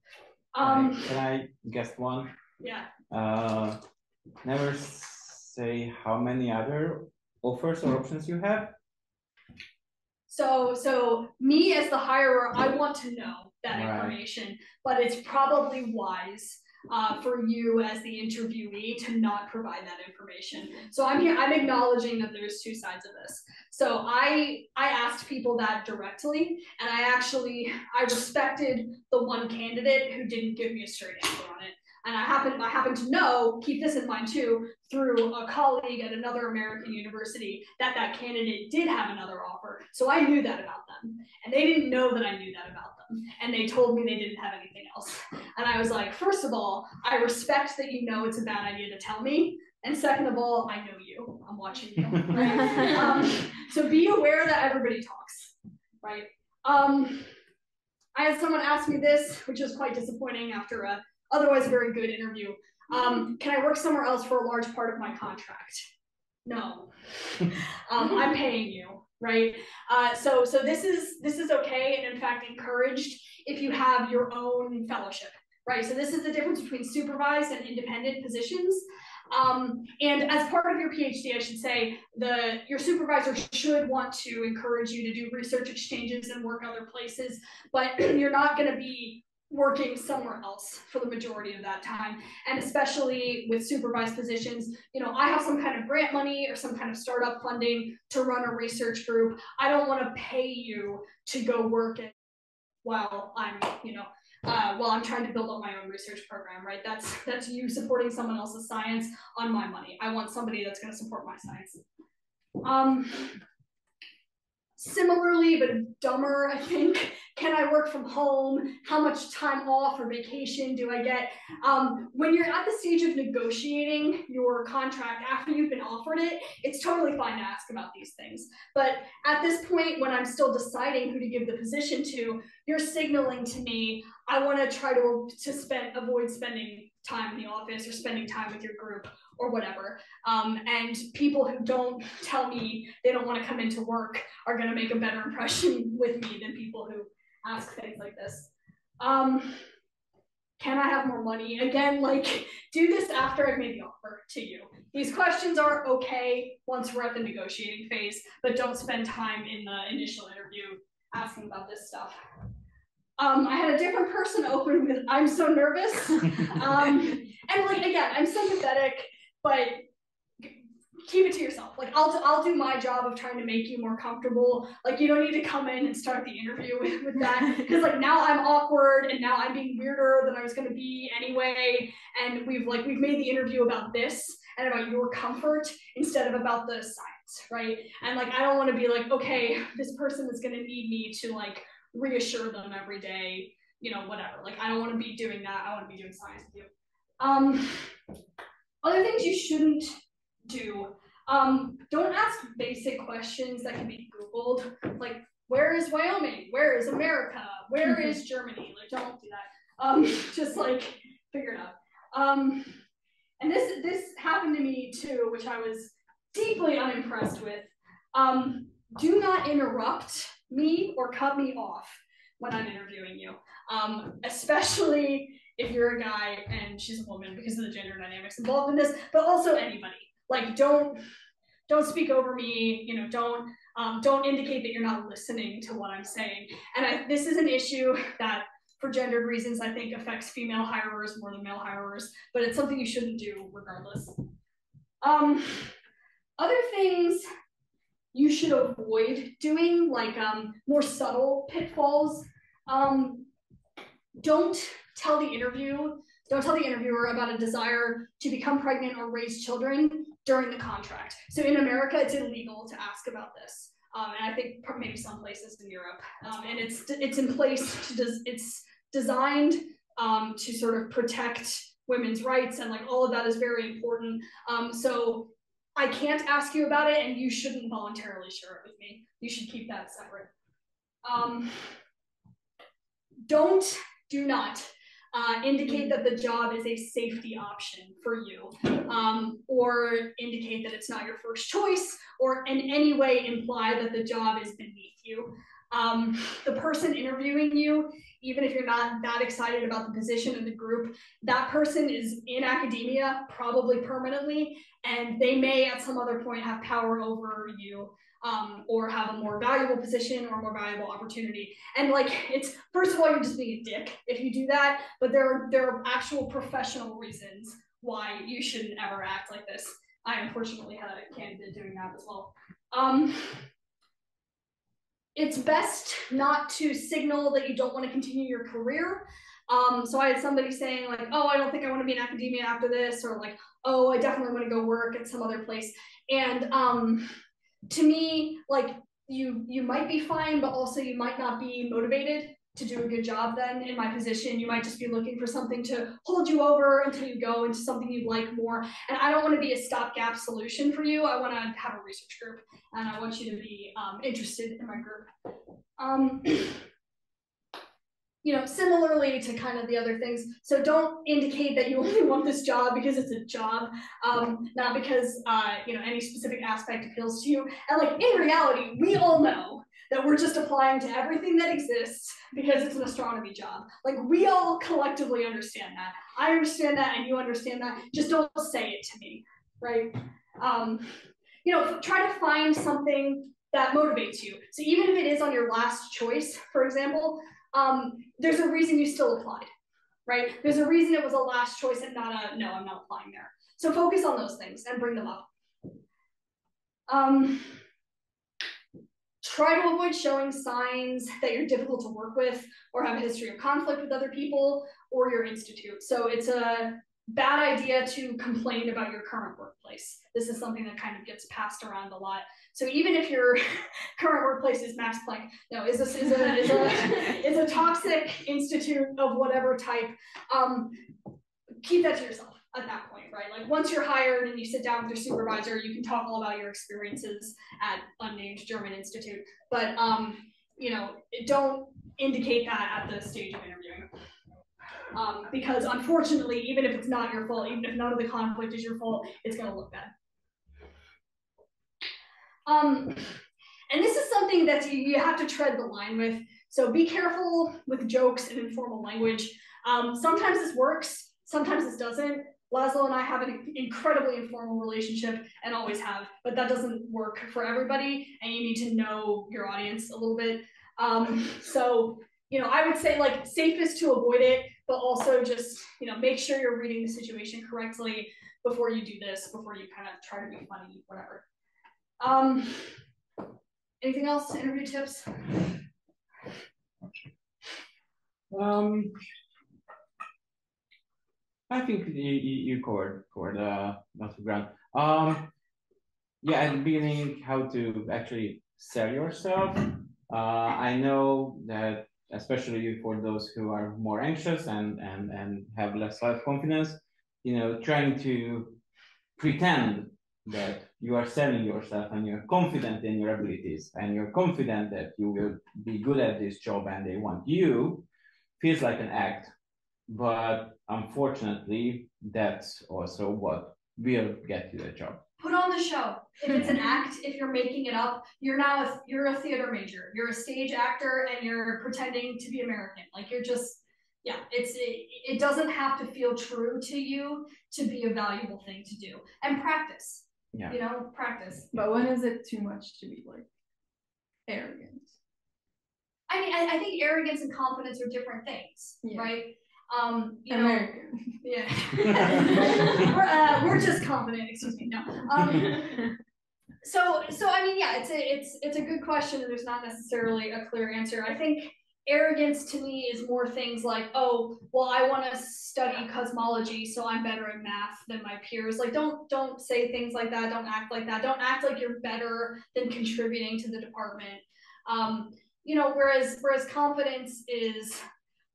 Can I guess one? Yeah. Never say how many other offers or options you have. So me as the hirer, I want to know that information, but it's probably wise for you as the interviewee to not provide that information. So I'm acknowledging that there's two sides of this. So I asked people that directly, and I respected the one candidate who didn't give me a straight answer on it. And I happen to know, keep this in mind too, through a colleague at another American university, that candidate did have another offer. So I knew that about them. And they didn't know that I knew that about them. And they told me they didn't have anything else. And I was like, first of all, I respect that you know it's a bad idea to tell me. And second of all, I know you. I'm watching you. Right? So be aware that everybody talks, right? I had someone ask me this, which was quite disappointing after a otherwise very good interview. Can I work somewhere else for a large part of my contract? No. I'm paying you, right? So this is okay, and in fact encouraged if you have your own fellowship, right? So this is the difference between supervised and independent positions. And as part of your PhD, I should say, your supervisor should want to encourage you to do research exchanges and work other places, but you're not going to be working somewhere else for the majority of that time. And especially with supervised positions, you know, I have some kind of grant money or some kind of startup funding to run a research group. I don't want to pay you to go work it while I'm, you know, while I'm trying to build up my own research program, right? That's you supporting someone else's science on my money. I want somebody that's going to support my science. Similarly, but dumber, I think, can I work from home? How much time off or vacation do I get? When you're at the stage of negotiating your contract after you've been offered it, it's totally fine to ask about these things. But at this point, when I'm still deciding who to give the position to, you're signaling to me, I want to try to avoid spending time in the office or spending time with your group or whatever. And people who don't tell me they don't want to come into work are going to make a better impression with me than people who ask things like this. Can I have more money? Again, like, do this after I've made the offer to you. These questions are okay once we're at the negotiating phase, but don't spend time in the initial interview asking about this stuff. I had a different person open with, I'm so nervous. And like, again, I'm sympathetic, but keep it to yourself. Like I'll do my job of trying to make you more comfortable. Like you don't need to come in and start the interview with that, because like now I'm awkward and now I'm being weirder than I was going to be anyway. And we've made the interview about this and about your comfort instead of about the science, right? And like I don't want to be like, okay, this person is going to need me to like reassure them every day, you know, whatever. Like I don't want to be doing that. I want to be doing science with you. Other things you shouldn't do. Don't ask basic questions that can be Googled, like where is Wyoming? Where is America? Where is Germany? Like don't do that. Just like figure it out. And this happened to me too, which I was deeply unimpressed with. Do not interrupt me or cut me off when I'm interviewing you, especially if you're a guy and she's a woman because of the gender dynamics involved in this, but also anybody. Like don't speak over me, you know, don't indicate that you're not listening to what I'm saying. And this is an issue that for gendered reasons I think affects female hirers more than male hirers, but it's something you shouldn't do regardless. Other things you should avoid doing, like more subtle pitfalls. Don't tell the interviewer about a desire to become pregnant or raise children during the contract. So in America, it's illegal to ask about this. And I think maybe some places in Europe. And it's in place, it's designed to sort of protect women's rights, and like all of that is very important. So I can't ask you about it, and you shouldn't voluntarily share it with me. You should keep that separate. Do not indicate that the job is a safety option for you, or indicate that it's not your first choice, or in any way imply that the job is beneath you. The person interviewing you, even if you're not that excited about the position in the group, that person is in academia, probably permanently, and they may at some other point have power over you, or have a more valuable position or more valuable opportunity. And like, it's, first of all, you're just being a dick if you do that, but there are actual professional reasons why you shouldn't ever act like this. I unfortunately had a candidate doing that as well. It's best not to signal that you don't want to continue your career. So I had somebody saying like, oh, I don't think I want to be in academia after this, or like, oh, I definitely want to go work at some other place. And to me, like you might be fine, but also you might not be motivated to do a good job then in my position. You might just be looking for something to hold you over until you go into something you like more. And I don't want to be a stopgap solution for you. I want to have a research group, and I want you to be interested in my group. You know, similarly to kind of the other things. So don't indicate that you only want this job because it's a job, not because you know, any specific aspect appeals to you. And like in reality, we all know that we're just applying to everything that exists because it's an astronomy job. Like we all collectively understand that. I understand that, and you understand that. Just don't say it to me, right? You know, try to find something that motivates you. So even if it is on your last choice, for example, there's a reason you still applied, right? There's a reason it was a last choice and not a, no, I'm not applying there. So focus on those things and bring them up. Try to avoid showing signs that you're difficult to work with or have a history of conflict with other people or your institute. So it's a bad idea to complain about your current workplace. This is something that kind of gets passed around a lot. So even if your current workplace is Max Planck, no, is a toxic institute of whatever type, keep that to yourself at that point, right? Like once you're hired and you sit down with your supervisor, you can talk all about your experiences at unnamed German institute, but you know, don't indicate that at the stage of interviewing. Because unfortunately, even if it's not your fault, even if none of the conflict is your fault, it's gonna look bad. And this is something that you have to tread the line with. So be careful with jokes and informal language. Sometimes this works, sometimes this doesn't. László and I have an incredibly informal relationship and always have, but that doesn't work for everybody, and you need to know your audience a little bit. So, you know, I would say like safest to avoid it, but also just, you know, make sure you're reading the situation correctly. before you do this, before you kind of try to be funny, whatever. Anything else? Interview tips? I think you covered lots of ground. Yeah, at the beginning, how to actually sell yourself. I know that especially for those who are more anxious and have less self-confidence, trying to pretend that you are selling yourself and you're confident in your abilities and you're confident that you will be good at this job and they want you, feels like an act. But unfortunately, that's also what will get you a job. Put on the show. If it's an act, if you're making it up, you're a theater major. You're a stage actor and you're pretending to be American. Like you're just, yeah, it doesn't have to feel true to you to be a valuable thing to do. And practice. Yeah. Practice. But when is it too much to be like arrogant? I mean, I think arrogance and confidence are different things, right? American. Yeah. we're just confident, excuse me, no. So I mean, yeah, it's a good question, and there's not necessarily a clear answer. I think arrogance to me is more things like, oh, well, I want to study cosmology, so I'm better at math than my peers. Like, don't say things like that. Don't act like that. Don't act like you're better than contributing to the department. Whereas confidence is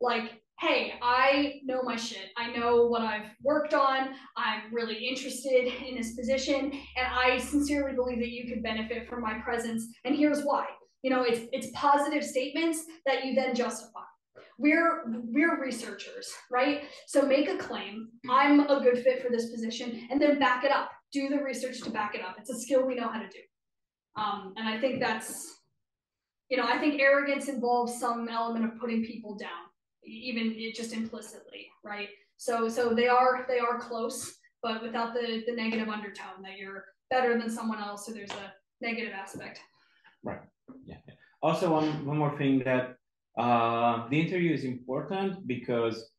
like, hey, I know my shit. I know what I've worked on. I'm really interested in this position, and I sincerely believe that you could benefit from my presence. And here's why. It's positive statements that you then justify. We're researchers, right? So make a claim. I'm a good fit for this position, and then back it up. Do the research to back it up. It's a skill we know how to do. And I think that's, I think arrogance involves some element of putting people down, even just implicitly, right? So they are close, but without the negative undertone that you're better than someone else, so there's a negative aspect. Right. Yeah. Also, one more thing that the interview is important because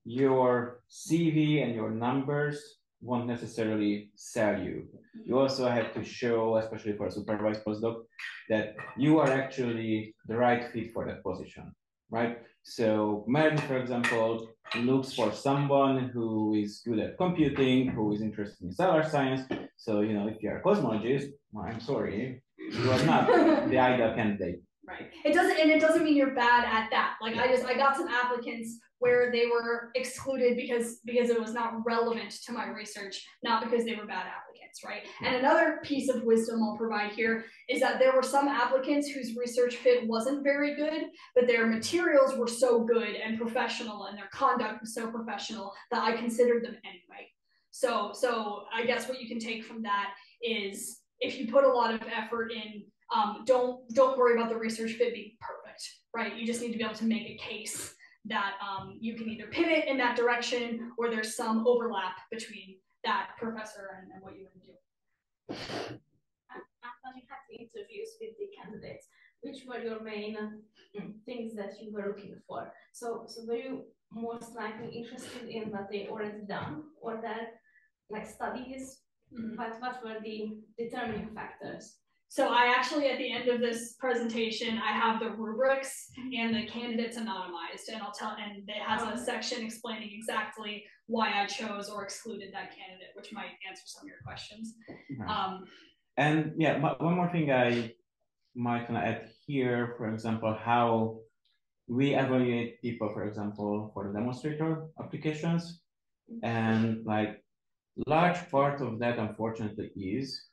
your CV and your numbers won't necessarily sell you. You also have to show, especially for a supervised postdoc, that you are actually the right fit for that position, right? So Meridith, for example, looks for someone who is good at computing, who is interested in solar science. So, if you're a cosmologist, well, I'm sorry, you are not the ideal candidate. Right. It doesn't mean you're bad at that. Like I got some applicants where they were excluded because it was not relevant to my research, not because they were bad applicants, right? And another piece of wisdom I'll provide here is that there were some applicants whose research fit wasn't very good, but their materials were so good and professional and their conduct was so professional that I considered them anyway. So I guess what you can take from that is if you put a lot of effort in, don't worry about the research fit being perfect, right? You just need to be able to make a case that you can either pivot in that direction or there's some overlap between that professor and what you would do. After you had the interviews with the candidates, which were your main things that you were looking for? So were you most likely interested in what they already done or that like studies? What were the determining factors? So I actually, at the end of this presentation, I have the rubrics and the candidates anonymized, and and it has a section explaining exactly why I chose or excluded that candidate, which might answer some of your questions. And yeah, one more thing I might want to add here, for example, how we evaluate people, for example, for the demonstrator applications, and like large part of that, unfortunately, is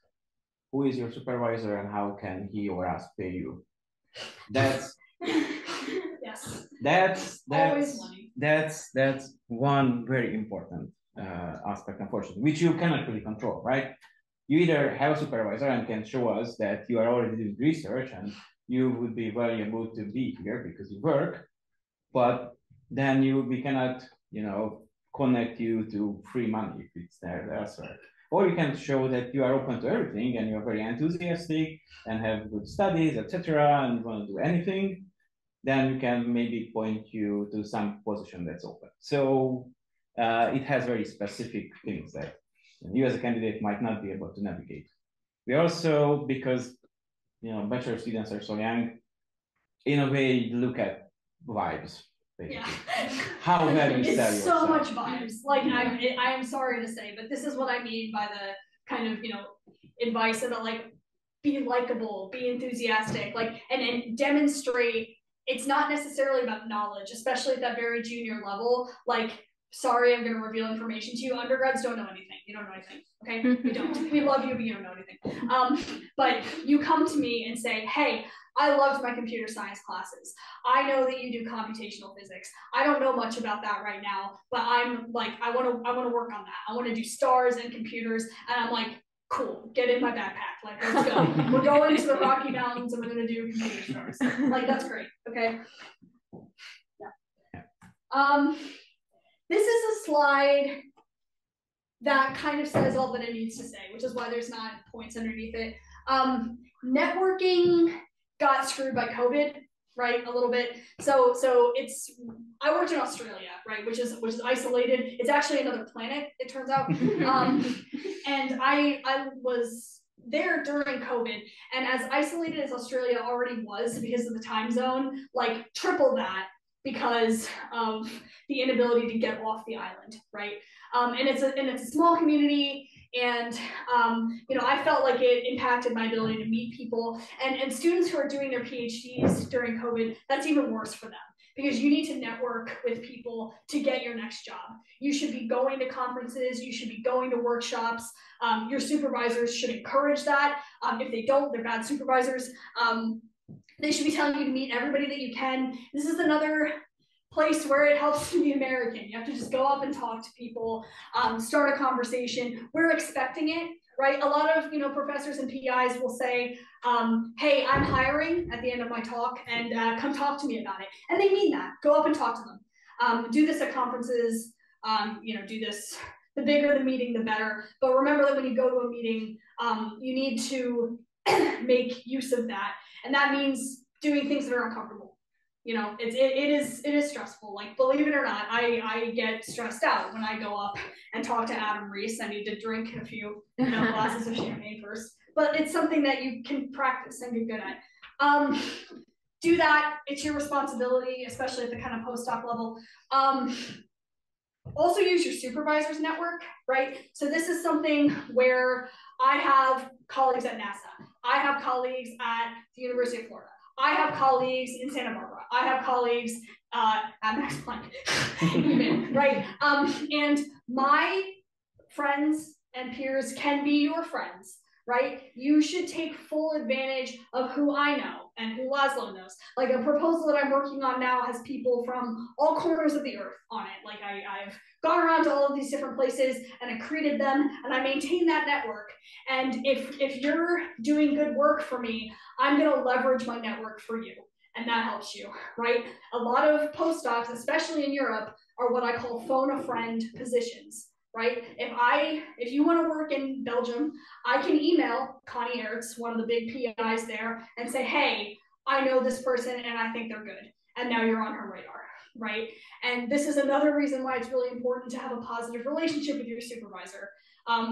who is your supervisor and how can he or us pay you? That's yes. That's money. That's one very important aspect, unfortunately, which you cannot really control, right? You either have a supervisor and can show us that you are already doing research and you would be valuable to be here because you work, but then we cannot, connect you to free money if it's there elsewhere. Or you can show that you are open to everything and you're very enthusiastic and have good studies, etc., and you want to do anything, then we can maybe point you to some position that's open. So it has very specific things that you as a candidate might not be able to navigate. We also, because bachelor students are so young, in a way look at vibes. Yeah. How well you sell It's yourself. so much vibes. Like I am sorry to say, but this is what I mean by the kind of advice about like be likable, be enthusiastic, like and demonstrate. It's not necessarily about knowledge, especially at that very junior level. Like, sorry, I'm going to reveal information to you. Undergrads don't know anything. You don't know anything. Okay, we don't. We love you, but you don't know anything. But you come to me and say, hey, I loved my computer science classes. I know that you do computational physics. I don't know much about that right now, but I'm like, I want to work on that. I want to do stars and computers. And I'm like, cool, get in my backpack. Like, let's go. We're going to the Rocky Mountains and we're going to do computer stars. Like, that's great. Okay. Yeah. This is a slide that kind of says all that it needs to say, which is why there's not points underneath it. Networking got screwed by COVID, right? A little bit. So I worked in Australia, right, which is isolated. It's actually another planet, it turns out. And I was there during COVID, and as isolated as Australia already was because of the time zone, like triple that because of the inability to get off the island, right? And it's a small community, and I felt like it impacted my ability to meet people. And students who are doing their PhDs during COVID, that's even worse for them because you need to network with people to get your next job. You should be going to conferences, you should be going to workshops. Your supervisors should encourage that. If they don't, they're bad supervisors. They should be telling you to meet everybody that you can. This is another place where it helps to be American. You have to just go up and talk to people, start a conversation. We're expecting it, right? A lot of professors and PIs will say, hey, I'm hiring at the end of my talk, and come talk to me about it. And they mean that. Go up and talk to them. Do this at conferences. Do this. The bigger the meeting, the better. But remember that when you go to a meeting, you need to make use of that. And that means doing things that are uncomfortable. It is stressful. Like, believe it or not, I get stressed out when I go up and talk to Adam Reese. I need to drink a few glasses of champagne first. But it's something that you can practice and get good at. Do that. It's your responsibility, especially at the kind of postdoc level. Also use your supervisor's network, right? So this is something where I have colleagues at NASA. I have colleagues at the University of Florida. I have colleagues in Santa Barbara. I have colleagues at Max Planck, even, right? And my friends and peers can be your friends, right? You should take full advantage of who I know and who László knows. Like, a proposal that I'm working on now has people from all corners of the earth on it. Like, I've gone around to all of these different places and accreted them, and I maintain that network. And if you're doing good work for me, I'm gonna leverage my network for you, and that helps you, right? A lot of postdocs, especially in Europe, are what I call phone a friend positions. Right? If you want to work in Belgium, I can email Connie Ertz, one of the big PIs there, and say, hey, I know this person and I think they're good. And now you're on her radar, right? And this is another reason why it's really important to have a positive relationship with your supervisor.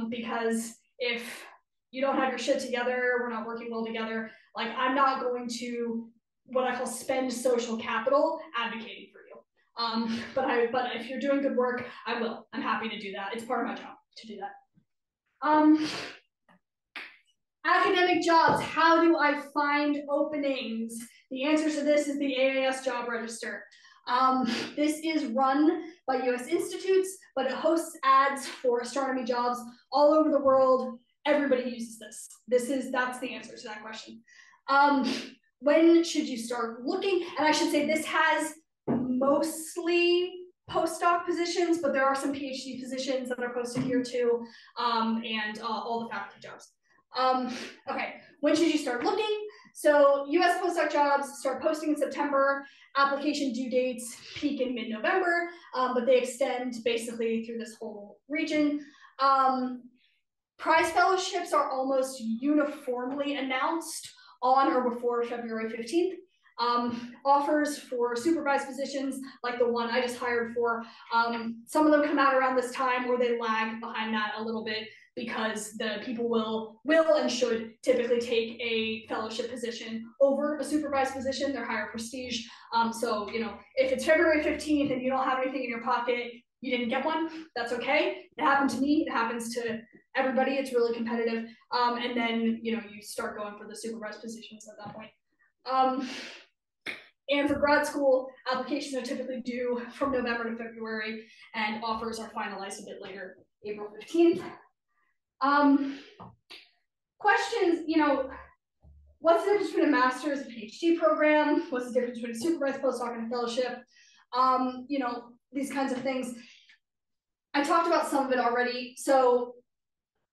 Because if you don't have your shit together, we're not working well together, like, I'm not going to, what I call, spend social capital advocating for you. But if you're doing good work, I will. I'm happy to do that. It's part of my job to do that. Academic jobs. How do I find openings? The answer to this is the AAS job register. This is run by US institutes, but it hosts ads for astronomy jobs all over the world. Everybody uses this. That's the answer to that question. When should you start looking? And I should say this has mostly postdoc positions, but there are some PhD positions that are posted here too, and all the faculty jobs. Okay, when should you start looking? So US postdoc jobs start posting in September. Application due dates peak in mid-November, but they extend basically through this whole region. Prize fellowships are almost uniformly announced on or before February 15th. Offers for supervised positions, like the one I just hired for, some of them come out around this time, or they lag behind that a little bit. because the people will and should typically take a fellowship position over a supervised position. They're higher prestige. So, you know, if it's February 15th and you don't have anything in your pocket, you didn't get one, that's okay. It happened to me, it happens to everybody, it's really competitive. And then, you know, you start going for the supervised positions at that point. And for grad school, applications are typically due from November to February, and offers are finalized a bit later, April 15th. Questions, you know, what's the difference between a master's and PhD program? What's the difference between a supervised postdoc and a fellowship? You know, these kinds of things. I talked about some of it already. So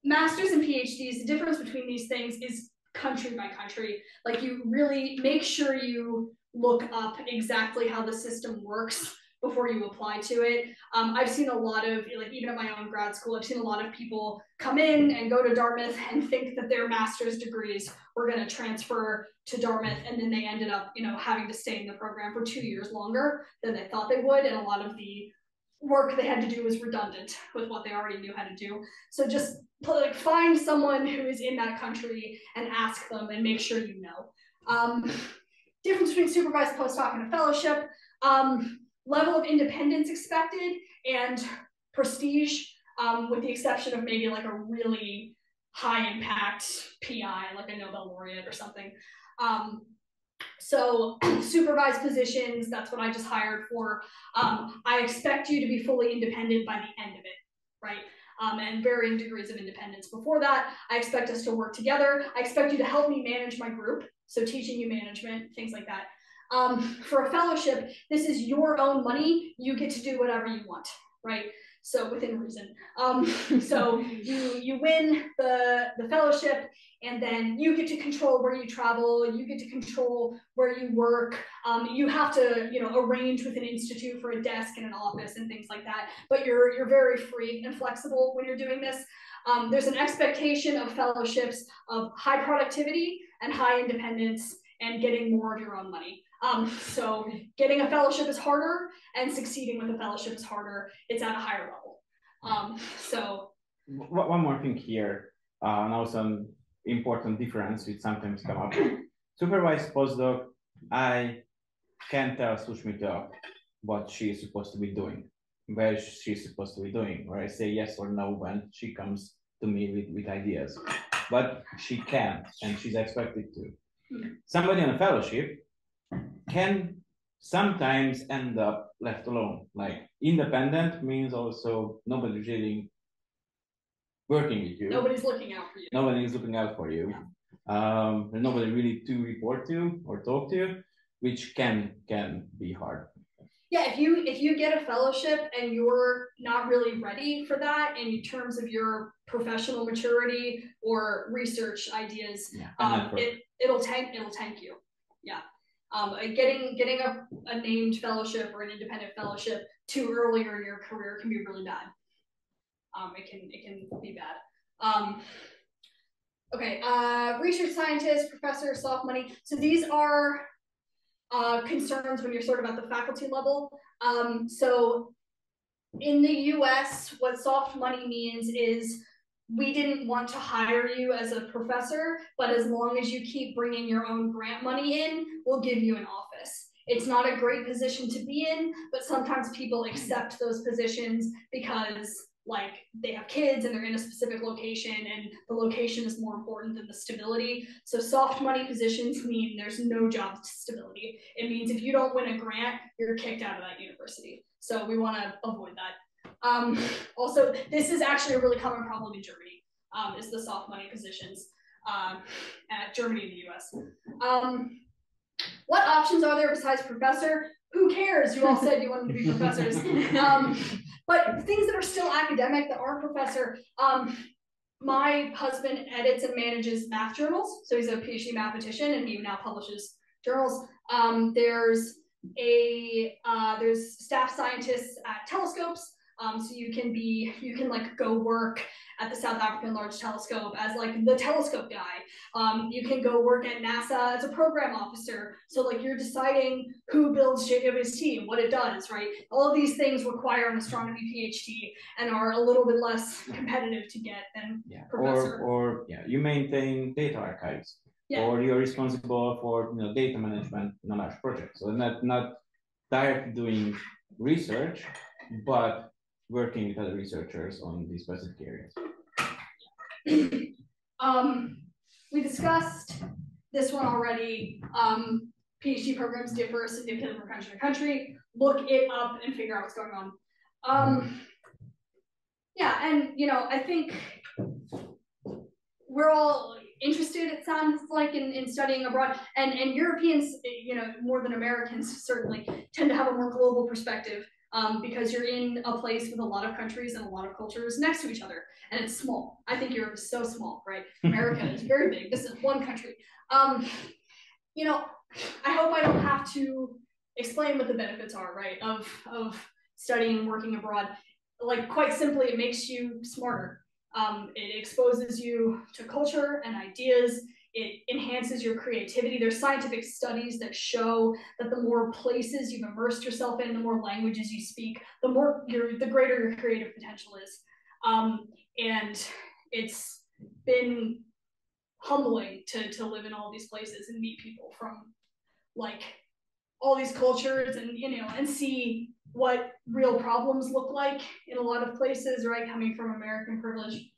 masters and PhDs, the difference between these things is country by country. Like, you really make sure you look up exactly how the system works before you apply to it. I've seen a lot of, like, even at my own grad school, I've seen a lot of people come in and go to Dartmouth and think that their master's degrees were going to transfer to Dartmouth, and then they ended up, you know, having to stay in the program for 2 years longer than they thought they would, and a lot of the work they had to do was redundant with what they already knew how to do. So just like find someone who is in that country and ask them and make sure you know. Difference between supervised postdoc and a fellowship, level of independence expected and prestige, with the exception of maybe like a really high impact PI, like a Nobel laureate or something. So supervised positions, that's what I just hired for. I expect you to be fully independent by the end of it, right? And varying degrees of independence. Before that, I expect us to work together. I expect you to help me manage my group, so teaching you management, things like that. For a fellowship, this is your own money. You get to do whatever you want, right? So within reason. So you win the fellowship, and then you get to control where you travel, you get to control where you work. You have to, you know, arrange with an institute for a desk and an office and things like that, but you're very free and flexible when you're doing this. There's an expectation of fellowships of high productivity and high independence and getting more of your own money. So getting a fellowship is harder, and succeeding with a fellowship is harder. It's at a higher level. So one more thing here, and also an important difference which sometimes come up. Supervised postdoc, I can tell Sushmita what she is supposed to be doing, where she's supposed to be doing, where I say yes or no when she comes to me with ideas. But she can't, and she's expected to. Somebody on a fellowship can sometimes end up left alone. Like, independent means also nobody's really working with you. Nobody's looking out for you. Nobody's looking out for you. There's nobody really to report to or talk to, which can be hard. Yeah, if you get a fellowship and you're not really ready for that in terms of your professional maturity or research ideas, it'll tank you. Yeah. Getting a named fellowship or an independent fellowship too earlier in your career can be really bad. It can be bad. Okay, research scientist, professor, soft money. So these are concerns when you're sort of at the faculty level. So in the US, what soft money means is we didn't want to hire you as a professor, but as long as you keep bringing your own grant money in, we'll give you an office. It's not a great position to be in, but sometimes people accept those positions because, like, they have kids and they're in a specific location, and the location is more important than the stability. So soft money positions mean there's no job stability. It means if you don't win a grant, you're kicked out of that university. So we want to avoid that. Also, this is actually a really common problem in Germany, is the soft money positions, at Germany and the US. What options are there besides professor? Who cares? You all said you wanted to be professors. But things that are still academic that aren't professor, my husband edits and manages math journals. So he's a PhD mathematician and he now publishes journals. There's staff scientists at telescopes. So you can like go work at the South African Large Telescope as like the telescope guy. You can go work at NASA as a program officer. So like you're deciding who builds JWST, what it does, right? All of these things require an astronomy PhD and are a little bit less competitive to get than professor. Or you maintain data archives, or you're responsible for data management in a large project. So not directly doing research, but working with other researchers on these specific areas. We discussed this one already. PhD programs differ significantly from country to country. Look it up and figure out what's going on. And I think we're all interested, it sounds like, in studying abroad, and Europeans, more than Americans certainly, tend to have a more global perspective. Because you're in a place with a lot of countries and a lot of cultures next to each other, and it's small. I think Europe is so small, right? America is very big. This is one country. I hope I don't have to explain what the benefits are, right, of studying and working abroad. Like, quite simply, it makes you smarter. It exposes you to culture and ideas. It enhances your creativity. There's scientific studies that show that the more places you've immersed yourself in, the more languages you speak, the greater your creative potential is. And it's been humbling to live in all these places and meet people from like all these cultures and see what real problems look like in a lot of places, right? Coming from American privilege.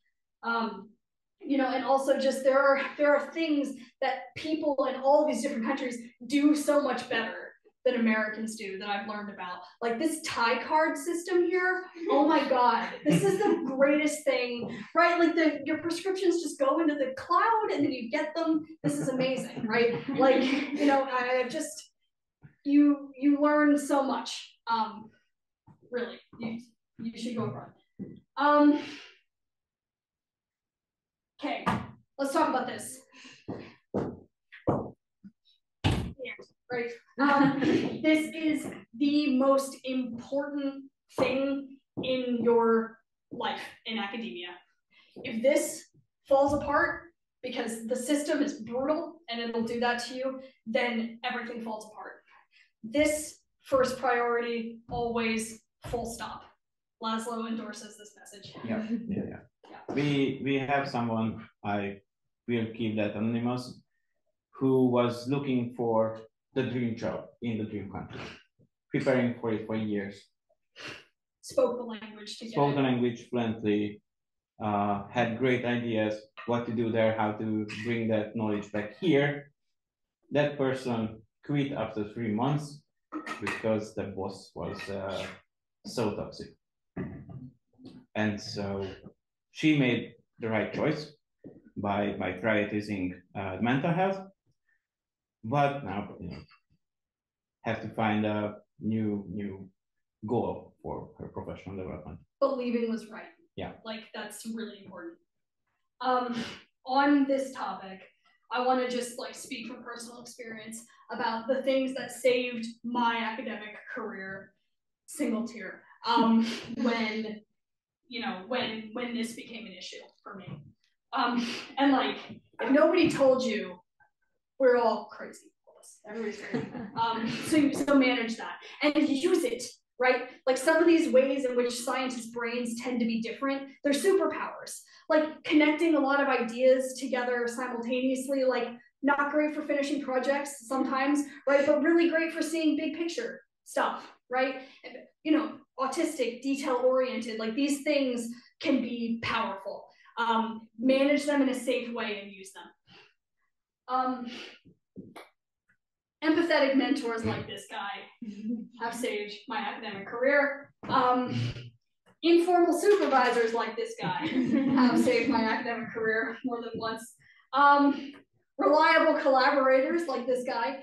And also just there are things that people in all these different countries do so much better than Americans do that I've learned about. Like this tie card system here, oh my God, this is the greatest thing, right? Like your prescriptions just go into the cloud and then you get them. This is amazing, right? Like, you learn so much. Really, you should go abroad. Okay, let's talk about this. Right. This is the most important thing in your life in academia. If this falls apart because the system is brutal and it'll do that to you, then everything falls apart. This first priority, always, full stop. László endorses this message. Yeah. We have someone, I will keep that anonymous, who was looking for the dream job in the dream country, preparing for it for years. Spoke the language together. Spoke the language fluently, had great ideas what to do there, how to bring that knowledge back here. That person quit after 3 months because the boss was so toxic. And so she made the right choice by prioritizing mental health, but now have to find a new goal for her professional development. Believing was right. Yeah. Like that's really important. On this topic, I want to just speak from personal experience about the things that saved my academic career, single tier, when this became an issue for me. And if nobody told you, we're all crazy. Everybody's crazy. So manage that and use it, right? Like some of these ways in which scientists' brains tend to be different, they're superpowers. Like connecting a lot of ideas together simultaneously, like not great for finishing projects sometimes, right? But really great for seeing big picture stuff, right? Autistic, detail-oriented, like these things can be powerful. Manage them in a safe way and use them. Empathetic mentors like this guy have saved my academic career. Informal supervisors like this guy have saved my academic career more than once. Reliable collaborators like this guy.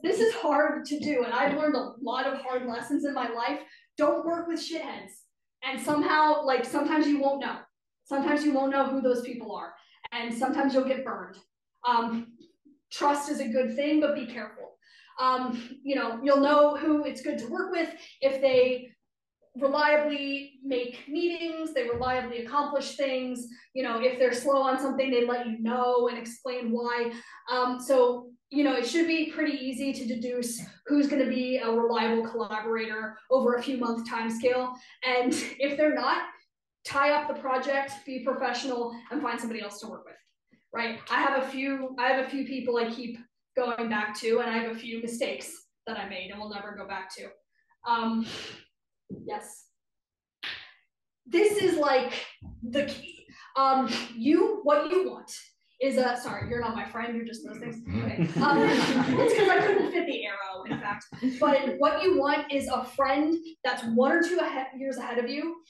This is hard to do, and I've learned a lot of hard lessons in my life. Don't work with shitheads, and somehow, sometimes you won't know. Sometimes you won't know who those people are, and sometimes you'll get burned. Trust is a good thing, but be careful. You'll know who it's good to work with if they reliably make meetings, they reliably accomplish things. If they're slow on something, they let you know and explain why. So it should be pretty easy to deduce who's going to be a reliable collaborator over a few month time scale. And if they're not, tie up the project, be professional, and find somebody else to work with. Right? I have a few people I keep going back to, and I have a few mistakes that I made and will never go back to. Yes. This is like the key. What you want is sorry, you're not my friend, you're just those things. Okay. It's because I couldn't fit the arrow, in fact. But what you want is a friend that's 1 or 2 years ahead of you,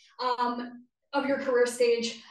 of your career stage,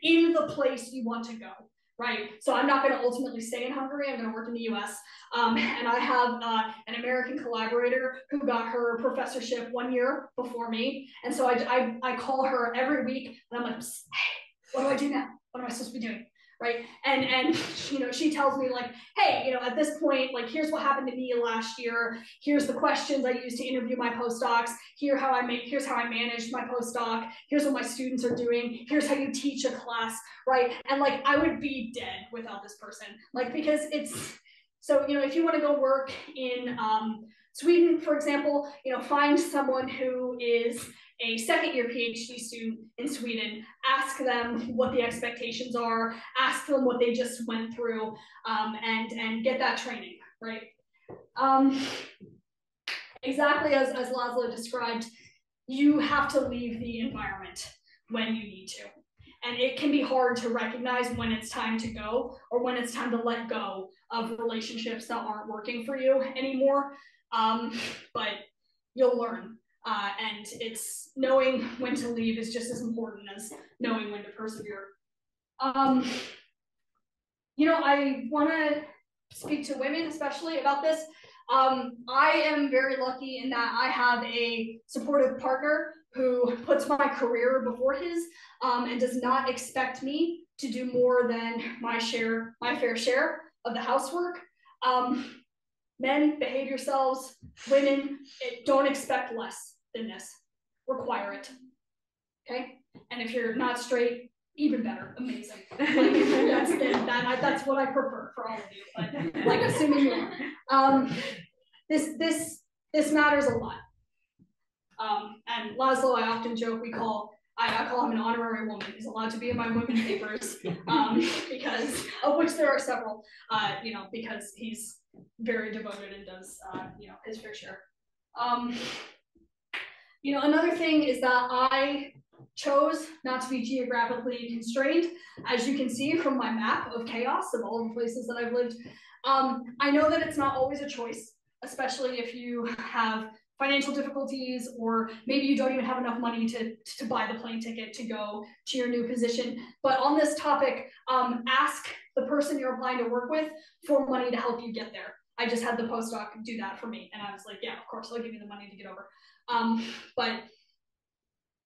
in the place you want to go. Right, so I'm not going to ultimately stay in Hungary. I'm going to work in the U.S. And I have an American collaborator who got her professorship 1 year before me, and so I call her every week, and I'm like, hey, what do I do now? What am I supposed to be doing? Right, and she tells me like, hey, at this point, like, here's what happened to me last year. Here's the questions I used to interview my postdocs. Here's how I managed my postdoc. Here's what my students are doing. Here's how you teach a class, right? And like, I would be dead without this person, like, because it's so, if you want to go work in Sweden, for example, find someone who is a second-year PhD student in Sweden, ask them what the expectations are, ask them what they just went through, and get that training, right? Exactly as László described, you have to leave the environment when you need to. And it can be hard to recognize when it's time to go or when it's time to let go of relationships that aren't working for you anymore. But you'll learn. And it's knowing when to leave is just as important as knowing when to persevere. I want to speak to women especially about this. I am very lucky in that I have a supportive partner who puts my career before his, and does not expect me to do more than my fair share of the housework. Men, behave yourselves. Women, don't expect less than this. Require it. Okay? And if you're not straight, even better. Amazing. Like, that's what I prefer for all of you. But like, assuming you are. This matters a lot. And László, I often joke, I call him an honorary woman. He's allowed to be in my women papers, because of which there are several. Because he's very devoted and does his fair share. Another thing is that I chose not to be geographically constrained. As you can see from my map of chaos of all the places that I've lived, I know that it's not always a choice, especially if you have financial difficulties, or maybe you don't even have enough money to buy the plane ticket to go to your new position. But on this topic, ask the person you're applying to work with for money to help you get there. I just had the postdoc do that for me, and I was like, yeah, of course, I'll give you the money to get over. But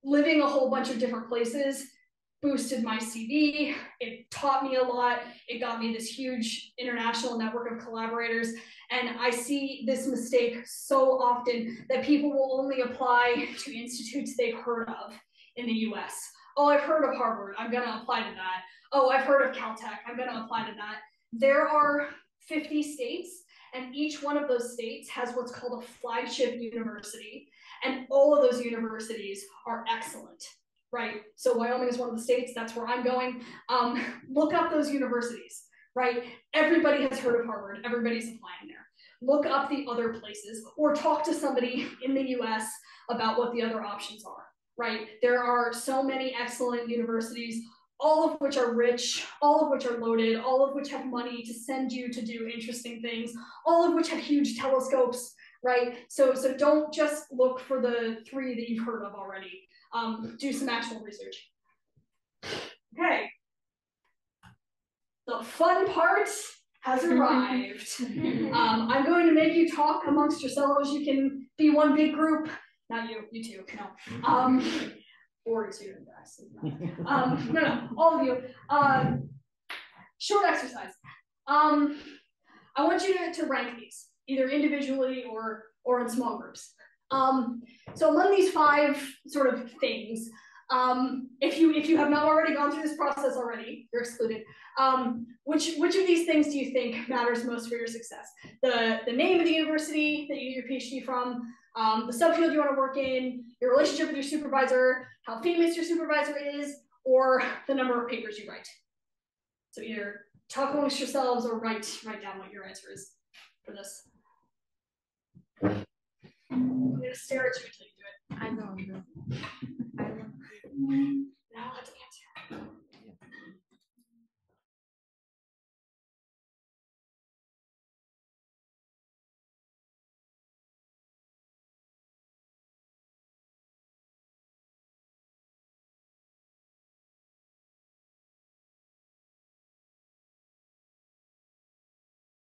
living a whole bunch of different places boosted my CV. It taught me a lot. It got me this huge international network of collaborators. And I see this mistake so often that people will only apply to institutes they've heard of in the US. Oh, I've heard of Harvard, I'm gonna apply to that. Oh, I've heard of Caltech, I'm gonna apply to that. There are 50 states, and each one of those states has what's called a flagship university. And all of those universities are excellent, right? So Wyoming is one of the states, that's where I'm going. Look up those universities, right? Everybody has heard of Harvard, everybody's applying there. Look up the other places, or talk to somebody in the US about what the other options are, right? There are so many excellent universities, all of which are rich, all of which are loaded, all of which have money to send you to do interesting things, all of which have huge telescopes, right? So don't just look for the 3 that you've heard of already. Do some actual research. Okay. The fun part has arrived. I'm going to make you talk amongst yourselves. You can be one big group. Not you two, no. Or two, guys. No, all of you. Short exercise. I want you to rank these. either individually or in small groups. So among these 5 sort of things, if you have not already gone through this process already, you're excluded. Which of these things do you think matters most for your success? The name of the university that you get your PhD from, the subfield you want to work in, your relationship with your supervisor, how famous your supervisor is, or the number of papers you write. So either talk amongst yourselves or write down what your answer is for this. I'm gonna stare at you until you do it. I know.